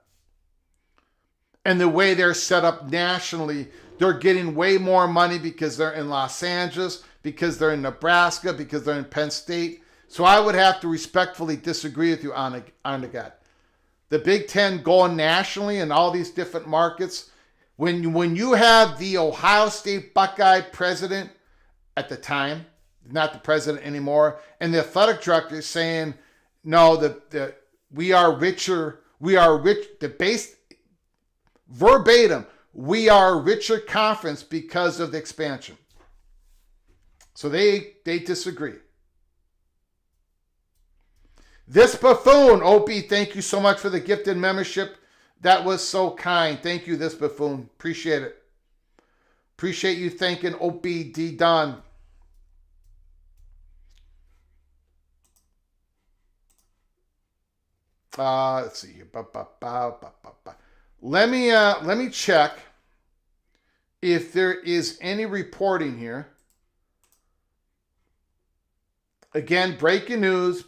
S1: And the way they're set up nationally, they're getting way more money because they're in Los Angeles, because they're in Nebraska, because they're in Penn State. So I would have to respectfully disagree with you on that. The Big Ten going nationally in all these different markets, when you have the Ohio State Buckeye president at the time, not the president anymore, and the athletic director is saying, no, we are richer, verbatim, we are a richer conference because of the expansion. So they disagree. This buffoon, Opie, thank you so much for the gifted membership. That was so kind. Thank you, this buffoon. Appreciate it. Appreciate you thanking Opie D. Don. Let's see here. Let me check if there is any reporting here. Again, breaking news.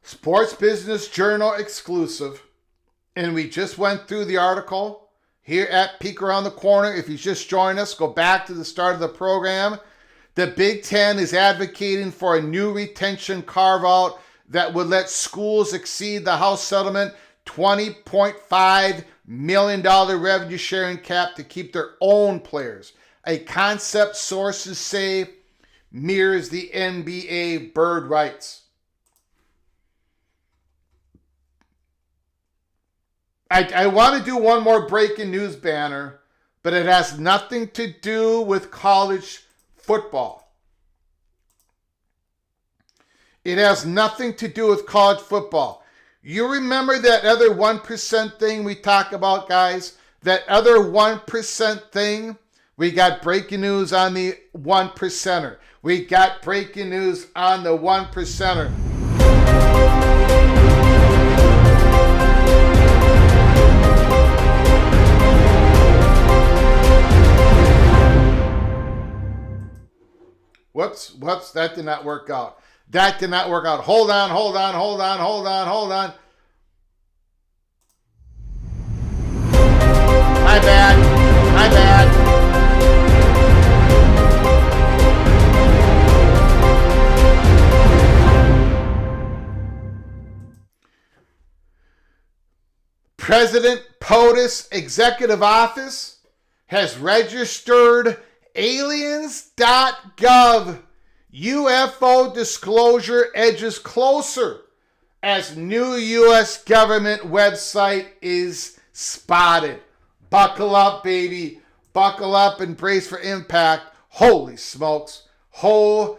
S1: Sports Business Journal exclusive. And we just went through the article here at Peek Around the Corner. If you just joined us, go back to the start of the program. The Big Ten is advocating for a new retention carve-out that would let schools exceed the House settlement $20.5 million revenue sharing cap to keep their own players. A concept sources say mirrors the NBA bird rights. I want to do one more breaking news banner, but it has nothing to do with college football. It has nothing to do with college football. You remember that other 1% thing we talk about, guys? That other 1% thing? We got breaking news on the 1%er. We got breaking news on the 1%er. Whoops, that did not work out. Hold on. My bad. President POTUS Executive Office has registered aliens.gov. UFO disclosure edges closer as new U.S. government website is spotted. Buckle up, baby. Buckle up and brace for impact. Holy smokes. OPD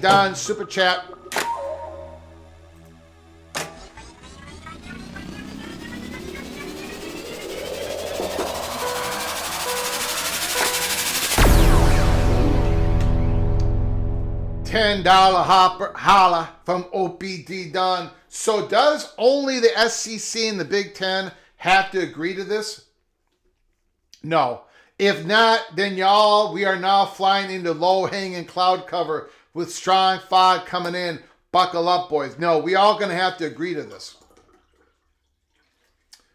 S1: Don Super Chat. $10 holla from OPD Don. So does only the SEC and the Big Ten have to agree to this? No. If not, then we are now flying into low-hanging cloud cover with strong fog coming in. Buckle up, boys. No, we all going to have to agree to this.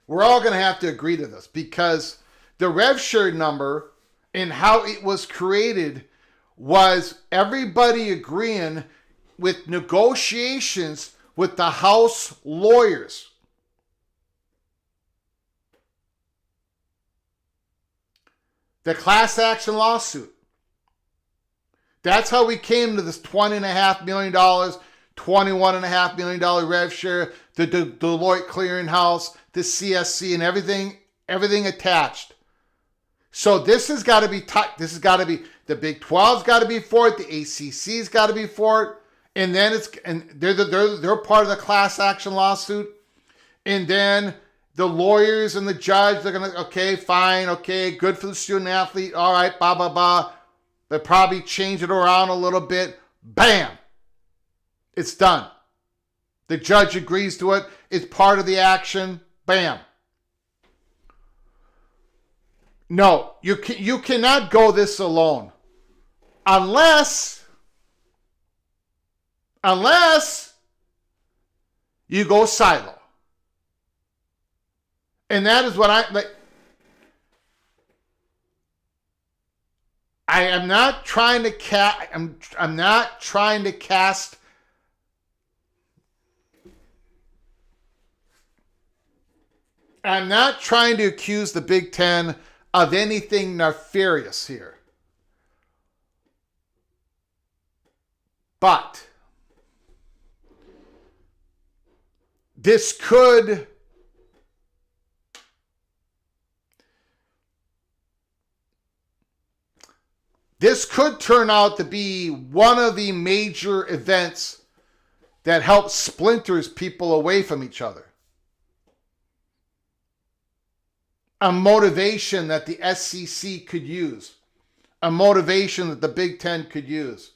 S1: We're all going to have to agree to this because the RevShare number and how it was created was everybody agreeing with negotiations with the House lawyers. The class action lawsuit. That's how we came to this $20.5 million, $21.5 million rev share, the Deloitte Clearinghouse, the CSC, and everything attached. So this has got to be the Big 12's got to be for it, the ACC's got to be for it, and then they're part of the class action lawsuit, and then the lawyers and the judge, they're gonna, okay, fine, okay, good for the student athlete, all right, blah blah blah. They probably change it around a little bit. Bam, it's done. The judge agrees to it. It's part of the action. Bam. No, you cannot go this alone, unless you go silo. And that is what I like. I am not trying to I'm not trying to cast I'm not trying to accuse the Big Ten of anything nefarious here. But this could turn out to be one of the major events that helps splinters people away from each other. A motivation that the SEC could use. A motivation that the Big Ten could use.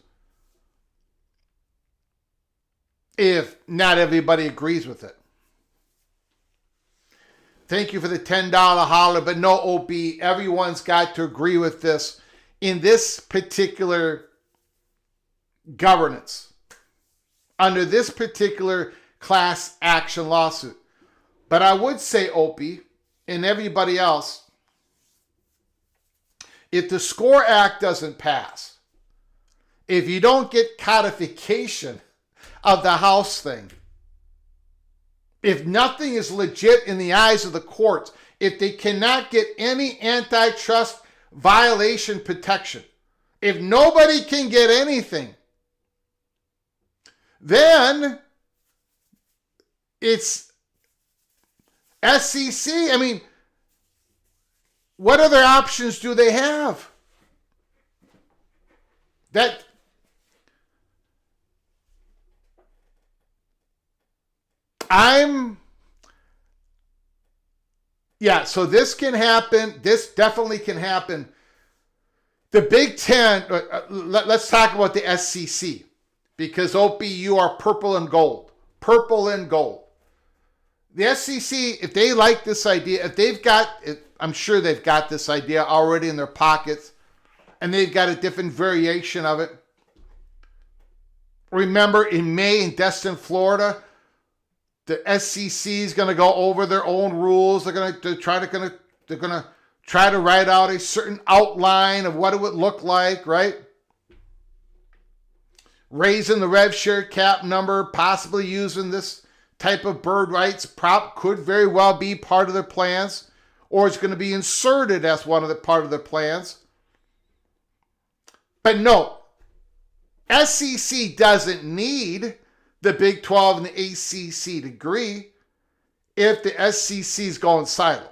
S1: If not everybody agrees with it. Thank you for the $10 holler, but no OB. Everyone's got to agree with this in this particular governance, under this particular class action lawsuit. But I would say, Opie, and everybody else, if the SCORE Act doesn't pass, if you don't get codification of the House thing, if nothing is legit in the eyes of the courts, if they cannot get any antitrust violation protection, if nobody can get anything, then it's SEC. I mean, what other options do they have? So this can happen. This definitely can happen. The Big Ten, let's talk about the SEC, because OP, you are purple and gold. Purple and gold. The SEC, if they like this idea, if they've got, I'm sure they've got this idea already in their pockets, and they've got a different variation of it. Remember, in May in Destin, Florida, the SEC is going to go over their own rules. They're going to try to write out a certain outline of what it would look like, right? Raising the rev share cap number, possibly using this type of bird rights prop could very well be part of their plans, or it's going to be inserted as part of their plans. But no, SEC doesn't need the Big 12 and the ACC to agree if the SEC is going silo.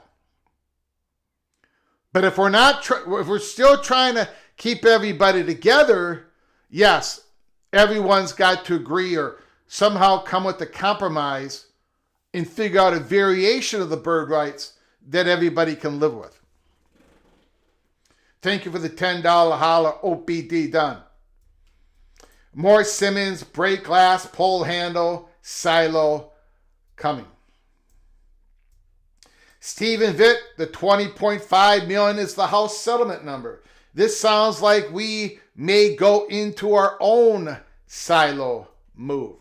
S1: But if we're still trying to keep everybody together, yes, everyone's got to agree or somehow come with a compromise and figure out a variation of the bird rights that everybody can live with. Thank you for the $10 holler. OPD done. More Simmons, break glass, pole handle, silo coming. Stephen Vitt, the $20.5 million is the House settlement number. This sounds like we may go into our own silo move.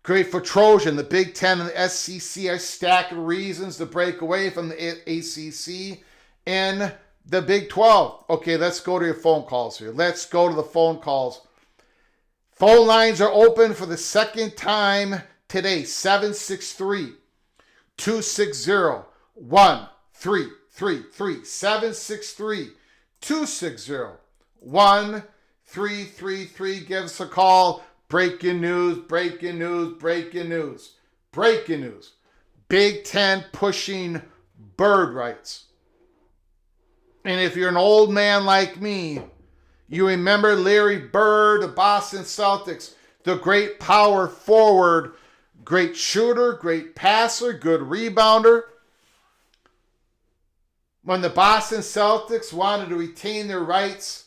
S1: Great for Trojan. The Big Ten and the SEC are stacking reasons to break away from the ACC and the Big 12. Okay, let's go to your phone calls here. Let's go to the phone calls. Phone lines are open for the second time today. 763-260-1333. 763-260-1333. Give us a call. Breaking news, breaking news, breaking news, breaking news. Big Ten pushing bird rights. And if you're an old man like me, you remember Larry Bird, the Boston Celtics, the great power forward, great shooter, great passer, good rebounder. When the Boston Celtics wanted to retain their rights,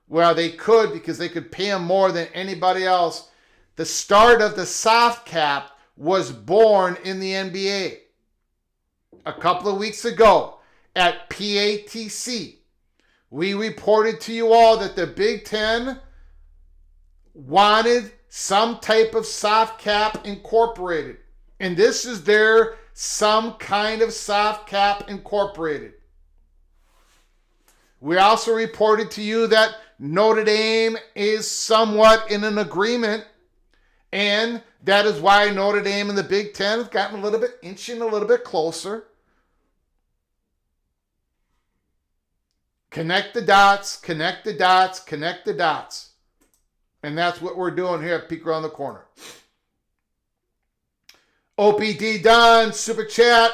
S1: well, they could because they could pay him more than anybody else. The start of the soft cap was born in the NBA. A couple of weeks ago at PATC, we reported to you all that the Big Ten wanted some type of soft cap incorporated. And this is their some kind of soft cap incorporated. We also reported to you that Notre Dame is somewhat in an agreement, and that is why Notre Dame and the Big Ten have gotten inching a little bit closer. Connect the dots, connect the dots, connect the dots. And that's what we're doing here at Peek Around the Corner. OPD done, super chat.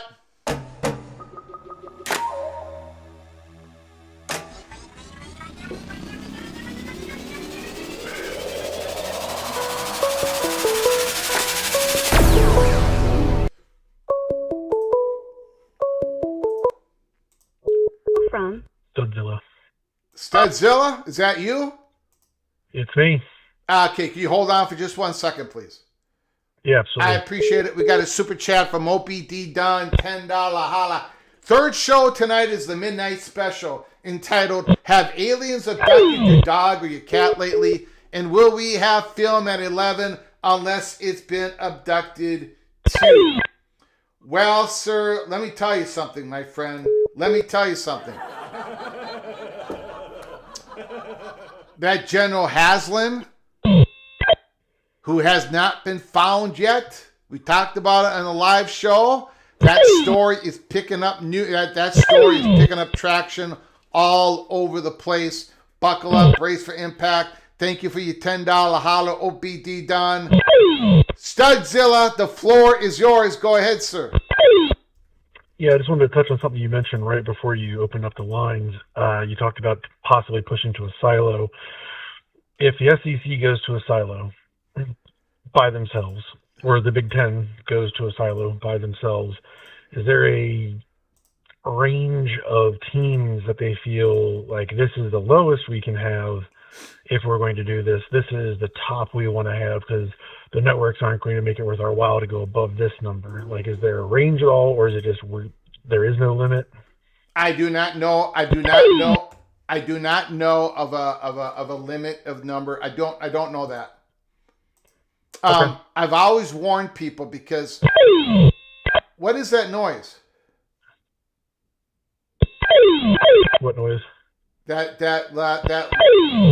S2: From
S3: Studzilla.
S1: Studzilla, is that you?
S3: It's me.
S1: Okay, can you hold on for just 1 second, please?
S3: Yeah, absolutely.
S1: I appreciate it. We got a super chat from OPD Dunn, $10 holla. Third show tonight is the midnight special entitled Have Aliens Abducted Your Dog or Your Cat Lately? And will we have film at 11 unless it's been abducted too? Well, sir, let me tell you something, my friend. Let me tell you something. That General Haslam, who has not been found yet, we talked about it on the live show. That story is picking up that story is picking up traction all over the place. Buckle up, brace for impact. Thank you for your $10 holler, OBD Don. Studzilla, the floor is yours. Go ahead, sir.
S3: Yeah, I just wanted to touch on something you mentioned right before you opened up the lines. You talked about possibly pushing to a silo. If the SEC goes to a silo by themselves, or the Big Ten goes to a silo by themselves, is there a range of teams that they feel like this is the lowest we can have if we're going to do this? This is the top we want to have because the networks aren't going to make it worth our while to go above this number. Like, is there a range at all, or is it just there is no limit?
S1: I do not know. I do not know of a limit of number. I don't know that.
S3: Okay.
S1: I've always warned people because what is that noise?
S3: What noise?
S1: That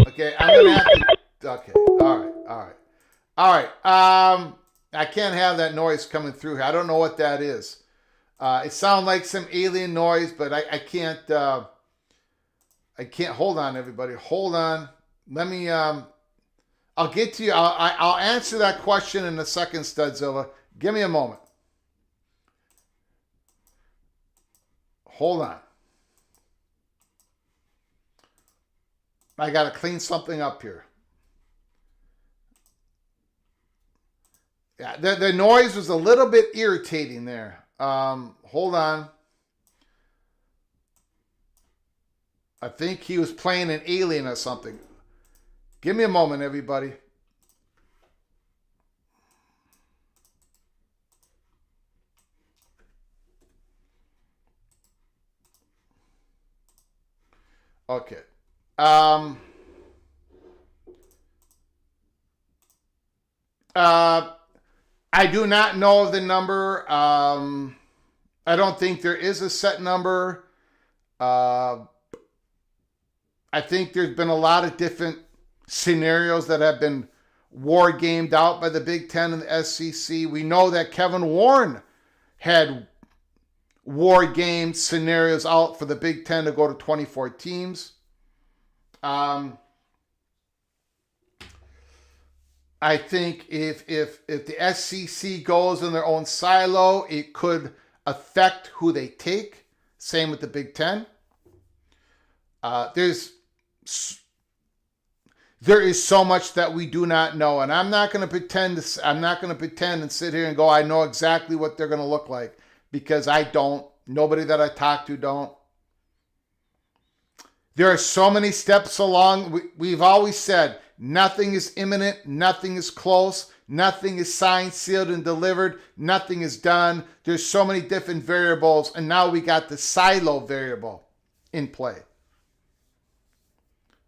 S1: okay, I'm gonna have to okay, all right. I can't have that noise coming through here. I don't know what that is. It sounds like some alien noise, but I can't hold on, everybody. Hold on. Let me I'll get to you. I'll answer that question in a second, Studzilla. Give me a moment. Hold on. I got to clean something up here. Yeah, the noise was a little bit irritating there. Hold on. I think he was playing an alien or something. Give me a moment, everybody. Okay. I do not know the number. I don't think there is a set number. I think there's been a lot of different scenarios that have been war gamed out by the Big Ten and the SEC. We know that Kevin Warren had war game scenarios out for the Big Ten to go to 24 teams. I think if the SEC goes in their own silo, it could affect who they take. Same with the Big Ten. There is so much that we do not know, and I'm not going to pretend and sit here and go, I know exactly what they're going to look like, because I don't. Nobody that I talk to don't. There are so many steps along. We've always said nothing is imminent, nothing is close, nothing is signed, sealed, and delivered, nothing is done. There's so many different variables, and now we got the silo variable in play.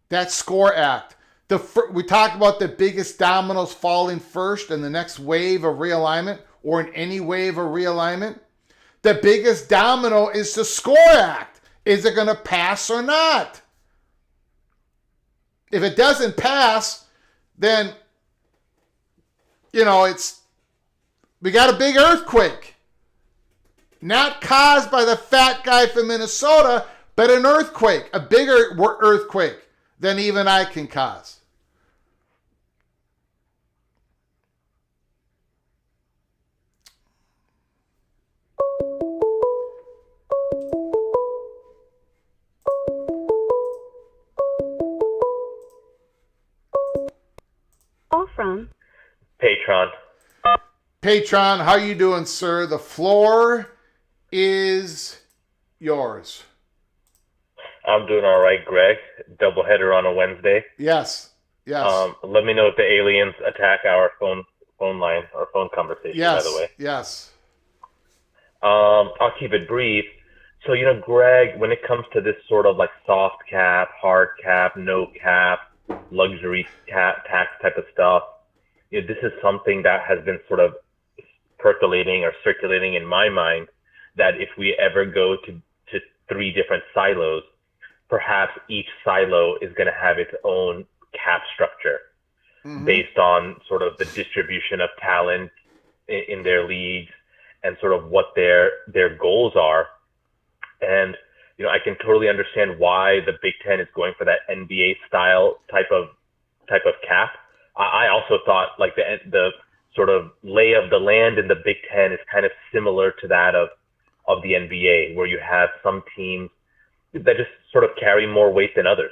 S1: That score act. We talk about the biggest dominoes falling first in the next wave of realignment, or in any wave of realignment. The biggest domino is the score act. Is it going to pass or not? If it doesn't pass, then, we got a big earthquake. Not caused by the fat guy from Minnesota, but an earthquake, a bigger earthquake than even I can cause.
S2: From
S1: Patron, how you doing, sir? The floor is yours.
S4: I'm doing all right, Greg. Doubleheader on a Wednesday.
S1: Yes.
S4: Let me know if the aliens attack our phone line or phone conversation.
S1: Yes.
S4: By the way.
S1: Yes.
S4: I'll keep it brief. So, Greg, when it comes to this sort of like soft cap, hard cap, no cap, luxury tax type of stuff, this is something that has been sort of percolating or circulating in my mind, that if we ever go to 3 different silos, perhaps each silo is going to have its own cap structure based on sort of the distribution of talent in their leagues and sort of what their goals are. And I can totally understand why the Big Ten is going for that NBA style type of cap. I also thought like the sort of lay of the land in the Big Ten is kind of similar to that of the NBA, where you have some teams that just sort of carry more weight than others,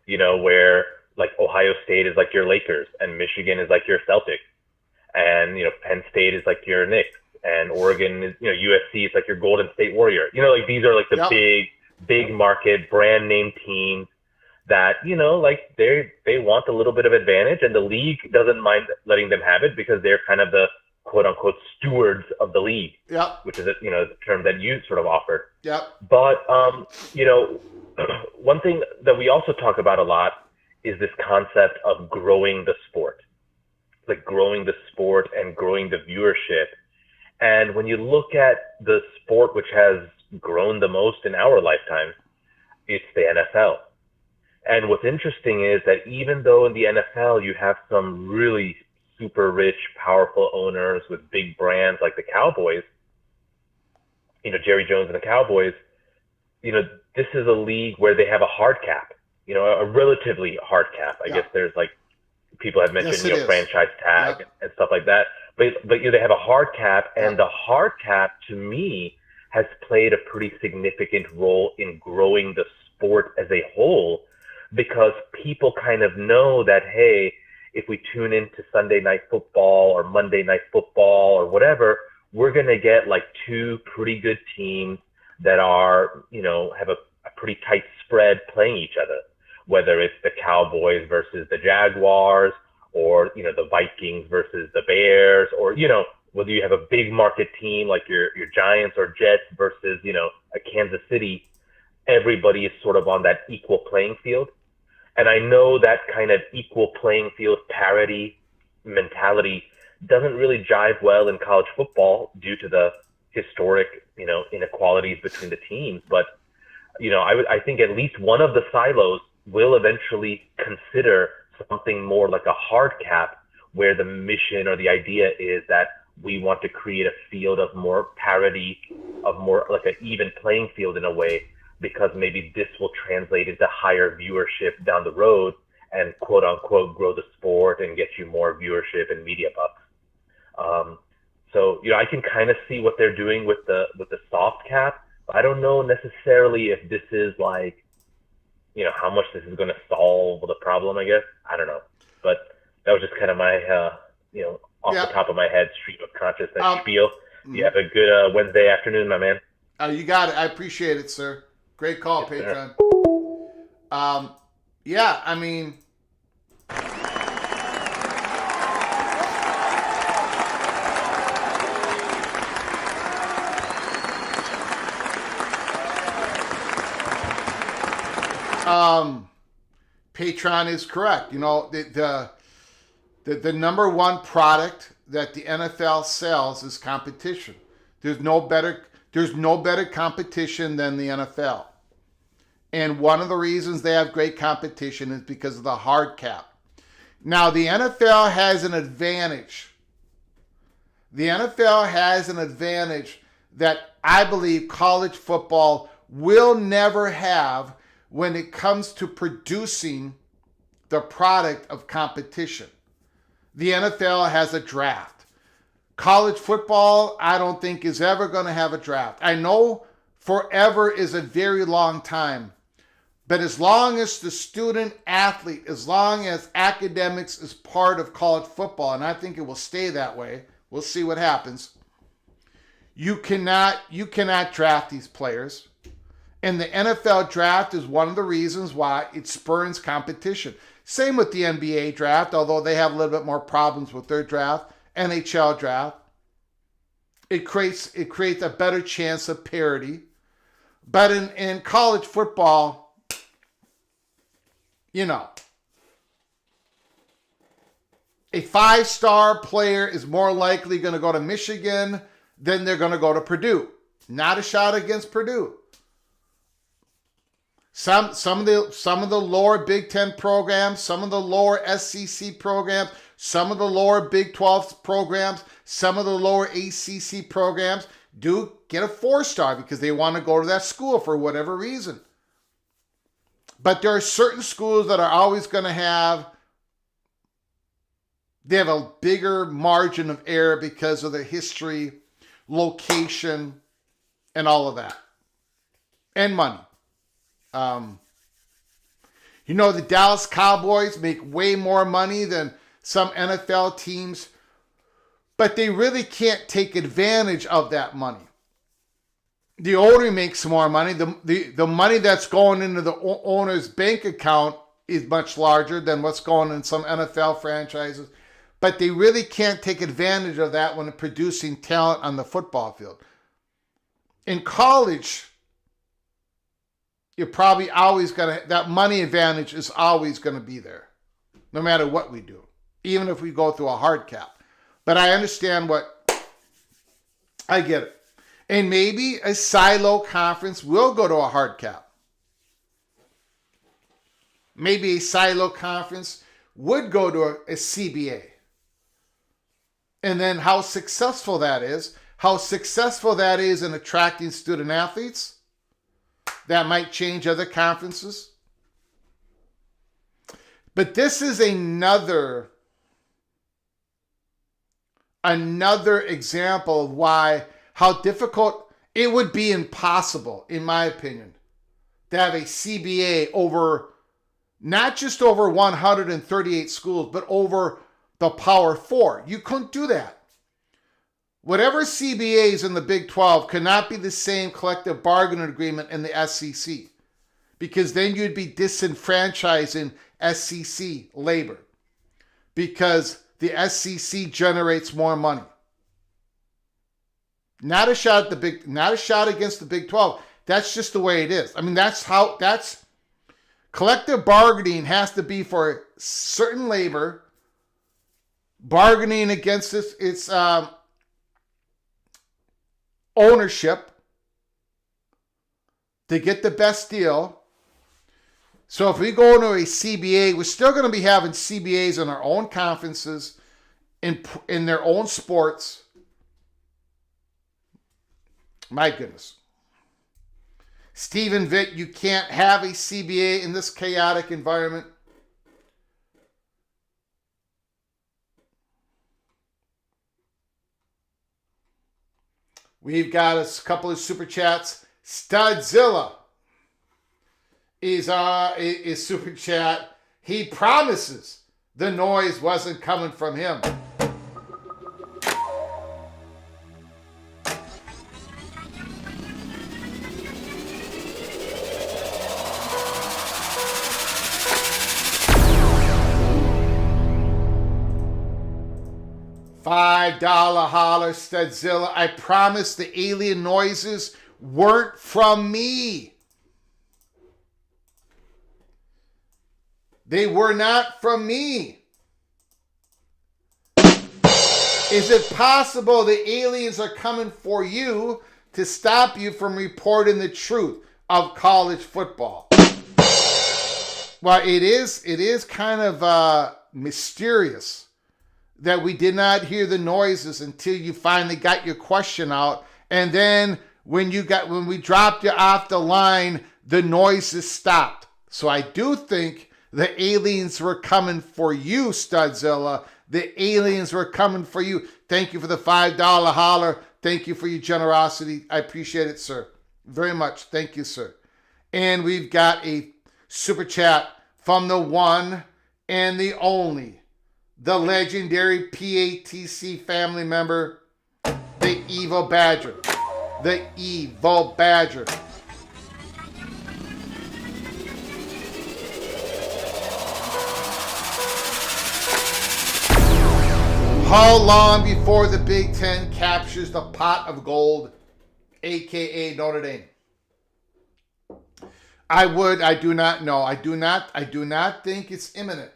S4: where like Ohio State is like your Lakers and Michigan is like your Celtics, and, Penn State is like your Knicks, and Oregon is, USC is like your Golden State Warrior. Like these are like the big market brand name teams that, like they want a little bit of advantage, and the league doesn't mind letting them have it because they're kind of the quote unquote stewards of the league, which is, the term that you sort of offered. But, one thing that we also talk about a lot is this concept of growing the sport, like growing the sport and growing the viewership. And when you look at the sport which has grown the most in our lifetime, it's the NFL. And what's interesting is that even though in the NFL you have some really super rich, powerful owners with big brands like the Cowboys, Jerry Jones and the Cowboys, this is a league where they have a hard cap, a relatively hard cap. I guess there's like, people have mentioned, franchise tag and stuff like that. But they have a hard cap, and the hard cap to me has played a pretty significant role in growing the sport as a whole, because people kind of know that, hey, if we tune into Sunday Night Football or Monday Night Football or whatever, we're going to get like 2 pretty good teams that are, have a pretty tight spread playing each other, whether it's the Cowboys versus the Jaguars, or, the Vikings versus the Bears, or, whether you have a big market team like your Giants or Jets versus, a Kansas City, everybody is sort of on that equal playing field. And I know that kind of equal playing field parity mentality doesn't really jive well in college football due to the historic, inequalities between the teams. But, I think at least one of the silos will eventually consider something more like a hard cap, where the mission or the idea is that we want to create a field of more parity, of more like an even playing field in a way, because maybe this will translate into higher viewership down the road, and quote unquote grow the sport and get you more viewership and media bucks. So I can kind of see what they're doing with the soft cap. But I don't know necessarily if this is like, how much this is going to solve the problem. I guess I don't know, but that was just kind of my off the top of my head stream of consciousness spiel. You have a good Wednesday afternoon, my man.
S1: You got it. I appreciate it, sir. Great call,
S4: yes,
S1: Patron. Yeah, I mean, Patron is correct. The number one product that the NFL sells is competition. There's no better competition than the NFL. And one of the reasons they have great competition is because of the hard cap. Now, the NFL has an advantage. The NFL has an advantage that I believe college football will never have when it comes to producing the product of competition. The NFL has a draft. College football, I don't think, is ever going to have a draft. I know forever is a very long time. But as long as the student athlete, as long as academics is part of college football, and I think it will stay that way, we'll see what happens, you cannot draft these players. And the NFL draft is one of the reasons why it spurns competition. Same with the NBA draft, although they have a little bit more problems with their draft. NHL draft. It creates a better chance of parity. But in college football, a 5-star player is more likely going to go to Michigan than they're going to go to Purdue. Not a shot against Purdue. Some of the lower Big Ten programs, some of the lower SEC programs, some of the lower Big 12 programs, some of the lower ACC programs do get a 4-star because they want to go to that school for whatever reason. But there are certain schools that are always going to have a bigger margin of error because of the history, location, and all of that. And money. The Dallas Cowboys make way more money than some NFL teams, but they really can't take advantage of that money. The owner makes more money. The money that's going into the owner's bank account is much larger than what's going in some NFL franchises, but they really can't take advantage of that when they're producing talent on the football field. In college, you're probably always that money advantage is always going to be there, no matter what we do, even if we go through a hard cap. But I understand I get it. And maybe a silo conference will go to a hard cap. Maybe a silo conference would go to a CBA. And then how successful that is in attracting student athletes, that might change other conferences. But this is another example of how difficult it would be, impossible, in my opinion, to have a CBA over, not just over 138 schools, but over the Power 4. You couldn't do that. Whatever CBAs in the Big 12 cannot be the same collective bargaining agreement in the SEC, because then you'd be disenfranchising SEC labor, because the SEC generates more money. Not a shot against the Big 12. That's just the way it is. I mean, that's collective bargaining has to be for certain labor, bargaining against its ownership to get the best deal. So if we go into a CBA, we're still going to be having CBAs in our own conferences, in their own sports. My goodness. Stephen Vitt, you can't have a CBA in this chaotic environment. We've got a couple of super chats. Studzilla is super chat. He promises the noise wasn't coming from him. $5 holler, Studzilla. I promise the alien noises weren't from me. They were not from me. Is it possible the aliens are coming for you to stop you from reporting the truth of college football? Well, it is kind of mysterious that we did not hear the noises until you finally got your question out. And then when we dropped you off the line, the noises stopped. So I do think the aliens were coming for you, Studzilla. The aliens were coming for you. Thank you for the $5 holler. Thank you for your generosity. I appreciate it, sir. Very much. Thank you, sir. And we've got a super chat from the one and the only, the legendary PATC family member, the Evil Badger. The Evil Badger. How long before the Big Ten captures the pot of gold, aka Notre Dame? I do not know. I do not think it's imminent.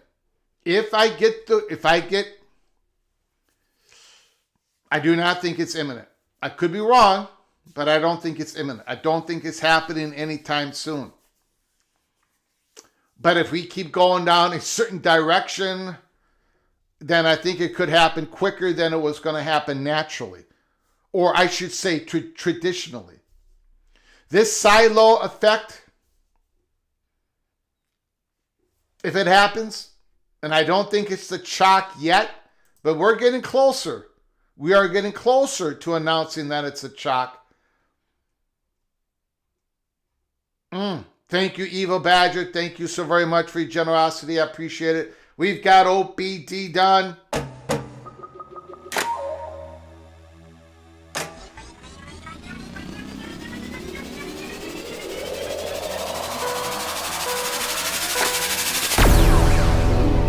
S1: I do not think it's imminent. I could be wrong, but I don't think it's imminent. I don't think it's happening anytime soon. But if we keep going down a certain direction, then I think it could happen quicker than it was going to happen naturally. Or I should say traditionally. This silo effect, if it happens, and I don't think it's the chalk yet, but we're getting closer. We are getting closer to announcing that it's a chalk. Thank you, Evil Badger. Thank you so very much for your generosity. I appreciate it. We've got OBD done.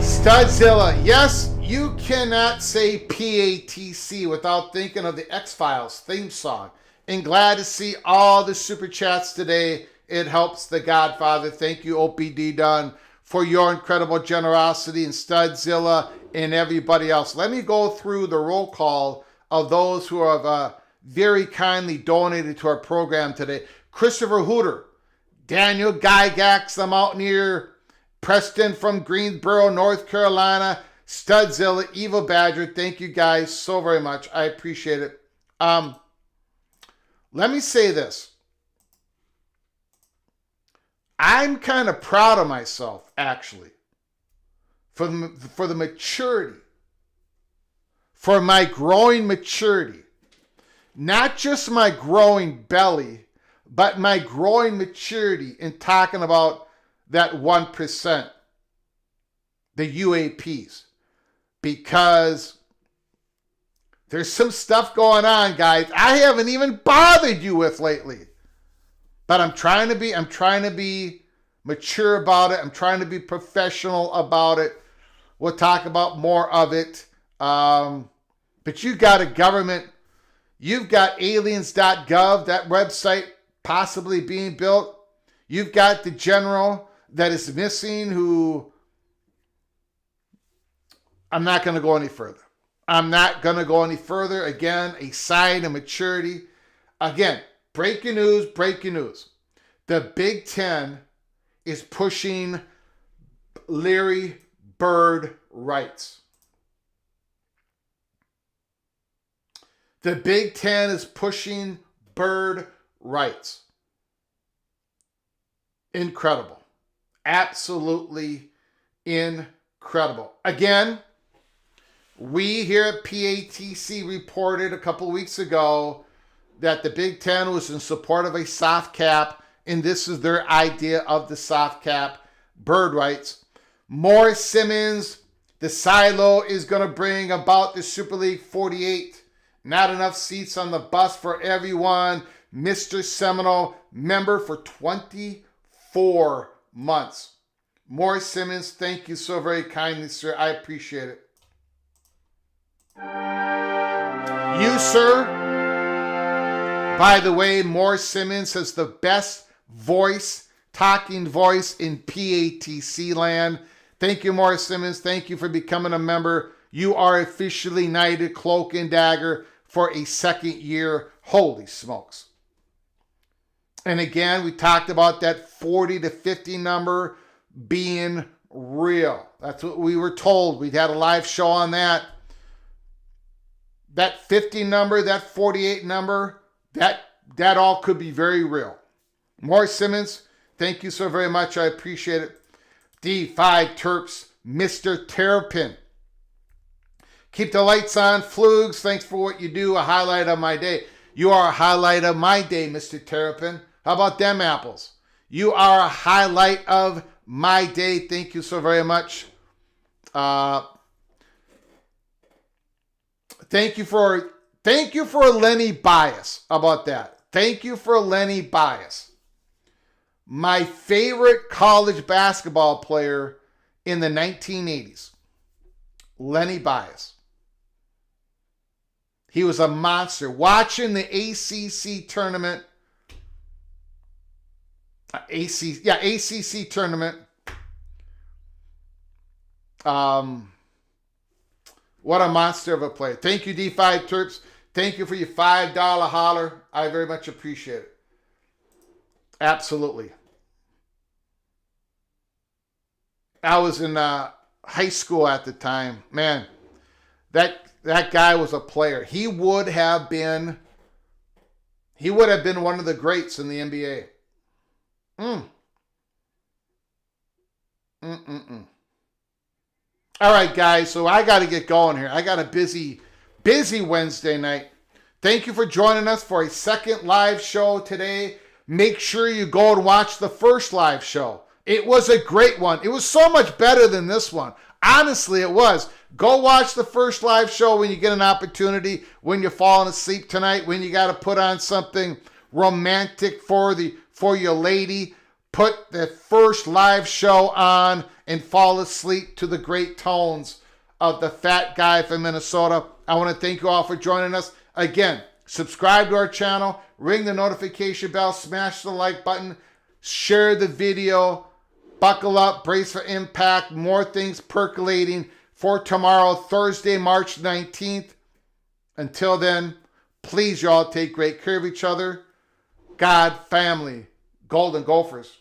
S1: Studzilla, yes, you cannot say PATC without thinking of the X-Files theme song. And glad to see all the super chats today. It helps the Godfather. Thank you, OPD Dunn, for your incredible generosity, and Studzilla and everybody else. Let me go through the roll call of those who have very kindly donated to our program today. Christopher Hooter, Daniel Gygax, the Mountaineer, Preston from Greensboro, North Carolina, Studzilla, Evil Badger. Thank you guys so very much. I appreciate it. Let me say this. I'm kind of proud of myself, actually, for the maturity, for my growing maturity. Not just my growing belly, but my growing maturity in talking about that 1%, the UAPs. Because there's some stuff going on, guys, I haven't even bothered you with lately. But I'm trying to be mature about it. I'm trying to be professional about it. We'll talk about more of it. But you got a government, you've got aliens.gov, that website possibly being built. You've got the general that is missing who, I'm not going to go any further. I'm not going to go any further. Again, a sign of maturity. Again, breaking news. The Big Ten is pushing Larry Bird rights. The Big Ten is pushing Bird rights. Incredible. Absolutely incredible. Again, we here at PATC reported a couple weeks ago that the Big Ten was in support of a soft cap, and this is their idea of the soft cap. Bird writes, Morris Simmons, the silo is going to bring about the Super League 48. Not enough seats on the bus for everyone. Mr. Seminole, member for 24 months. Morris Simmons, thank you so very kindly, sir. I appreciate it. You, sir, by the way, Morris Simmons has the best voice, talking voice in PATC land. Thank you, Morris Simmons. Thank you for becoming a member. You are officially knighted Cloak and Dagger for a second year. Holy smokes. And again, we talked about that 40 to 50 number being real. That's what we were told. We'd had a live show on that. That 50 number, that 48 number, that all could be very real. Morris Simmons, thank you so very much. I appreciate it. D5 Terps, Mr. Terrapin. Keep the lights on. Flugs, thanks for what you do. A highlight of my day. You are a highlight of my day, Mr. Terrapin. How about them apples? You are a highlight of my day. Thank you so very much. Thank you for a Lenny bias. How about that? Thank you for a Lenny bias. My favorite college basketball player in the 1980s, Lenny Bias. He was a monster. Watching the ACC tournament, ACC tournament. What a monster of a player. Thank you, D5 Terps. Thank you for your $5 holler. I very much appreciate it. Absolutely. I was in high school at the time. Man, that guy was a player. He would have been one of the greats in the NBA. All right, guys, so I got to get going here. I got a busy Wednesday night. Thank you for joining us for a second live show today. Make sure you go and watch the first live show. It was a great one. It was so much better than this one. Honestly, it was. Go watch the first live show when you get an opportunity, when you're falling asleep tonight, when you got to put on something romantic for your lady. Put the first live show on and fall asleep to the great tones of the fat guy from Minnesota. I want to thank you all for joining us. Again, subscribe to our channel, ring the notification bell, smash the like button, share the video, buckle up, brace for impact, more things percolating for tomorrow, Thursday, March 19th. Until then, please y'all take great care of each other. God, family, Golden Gophers.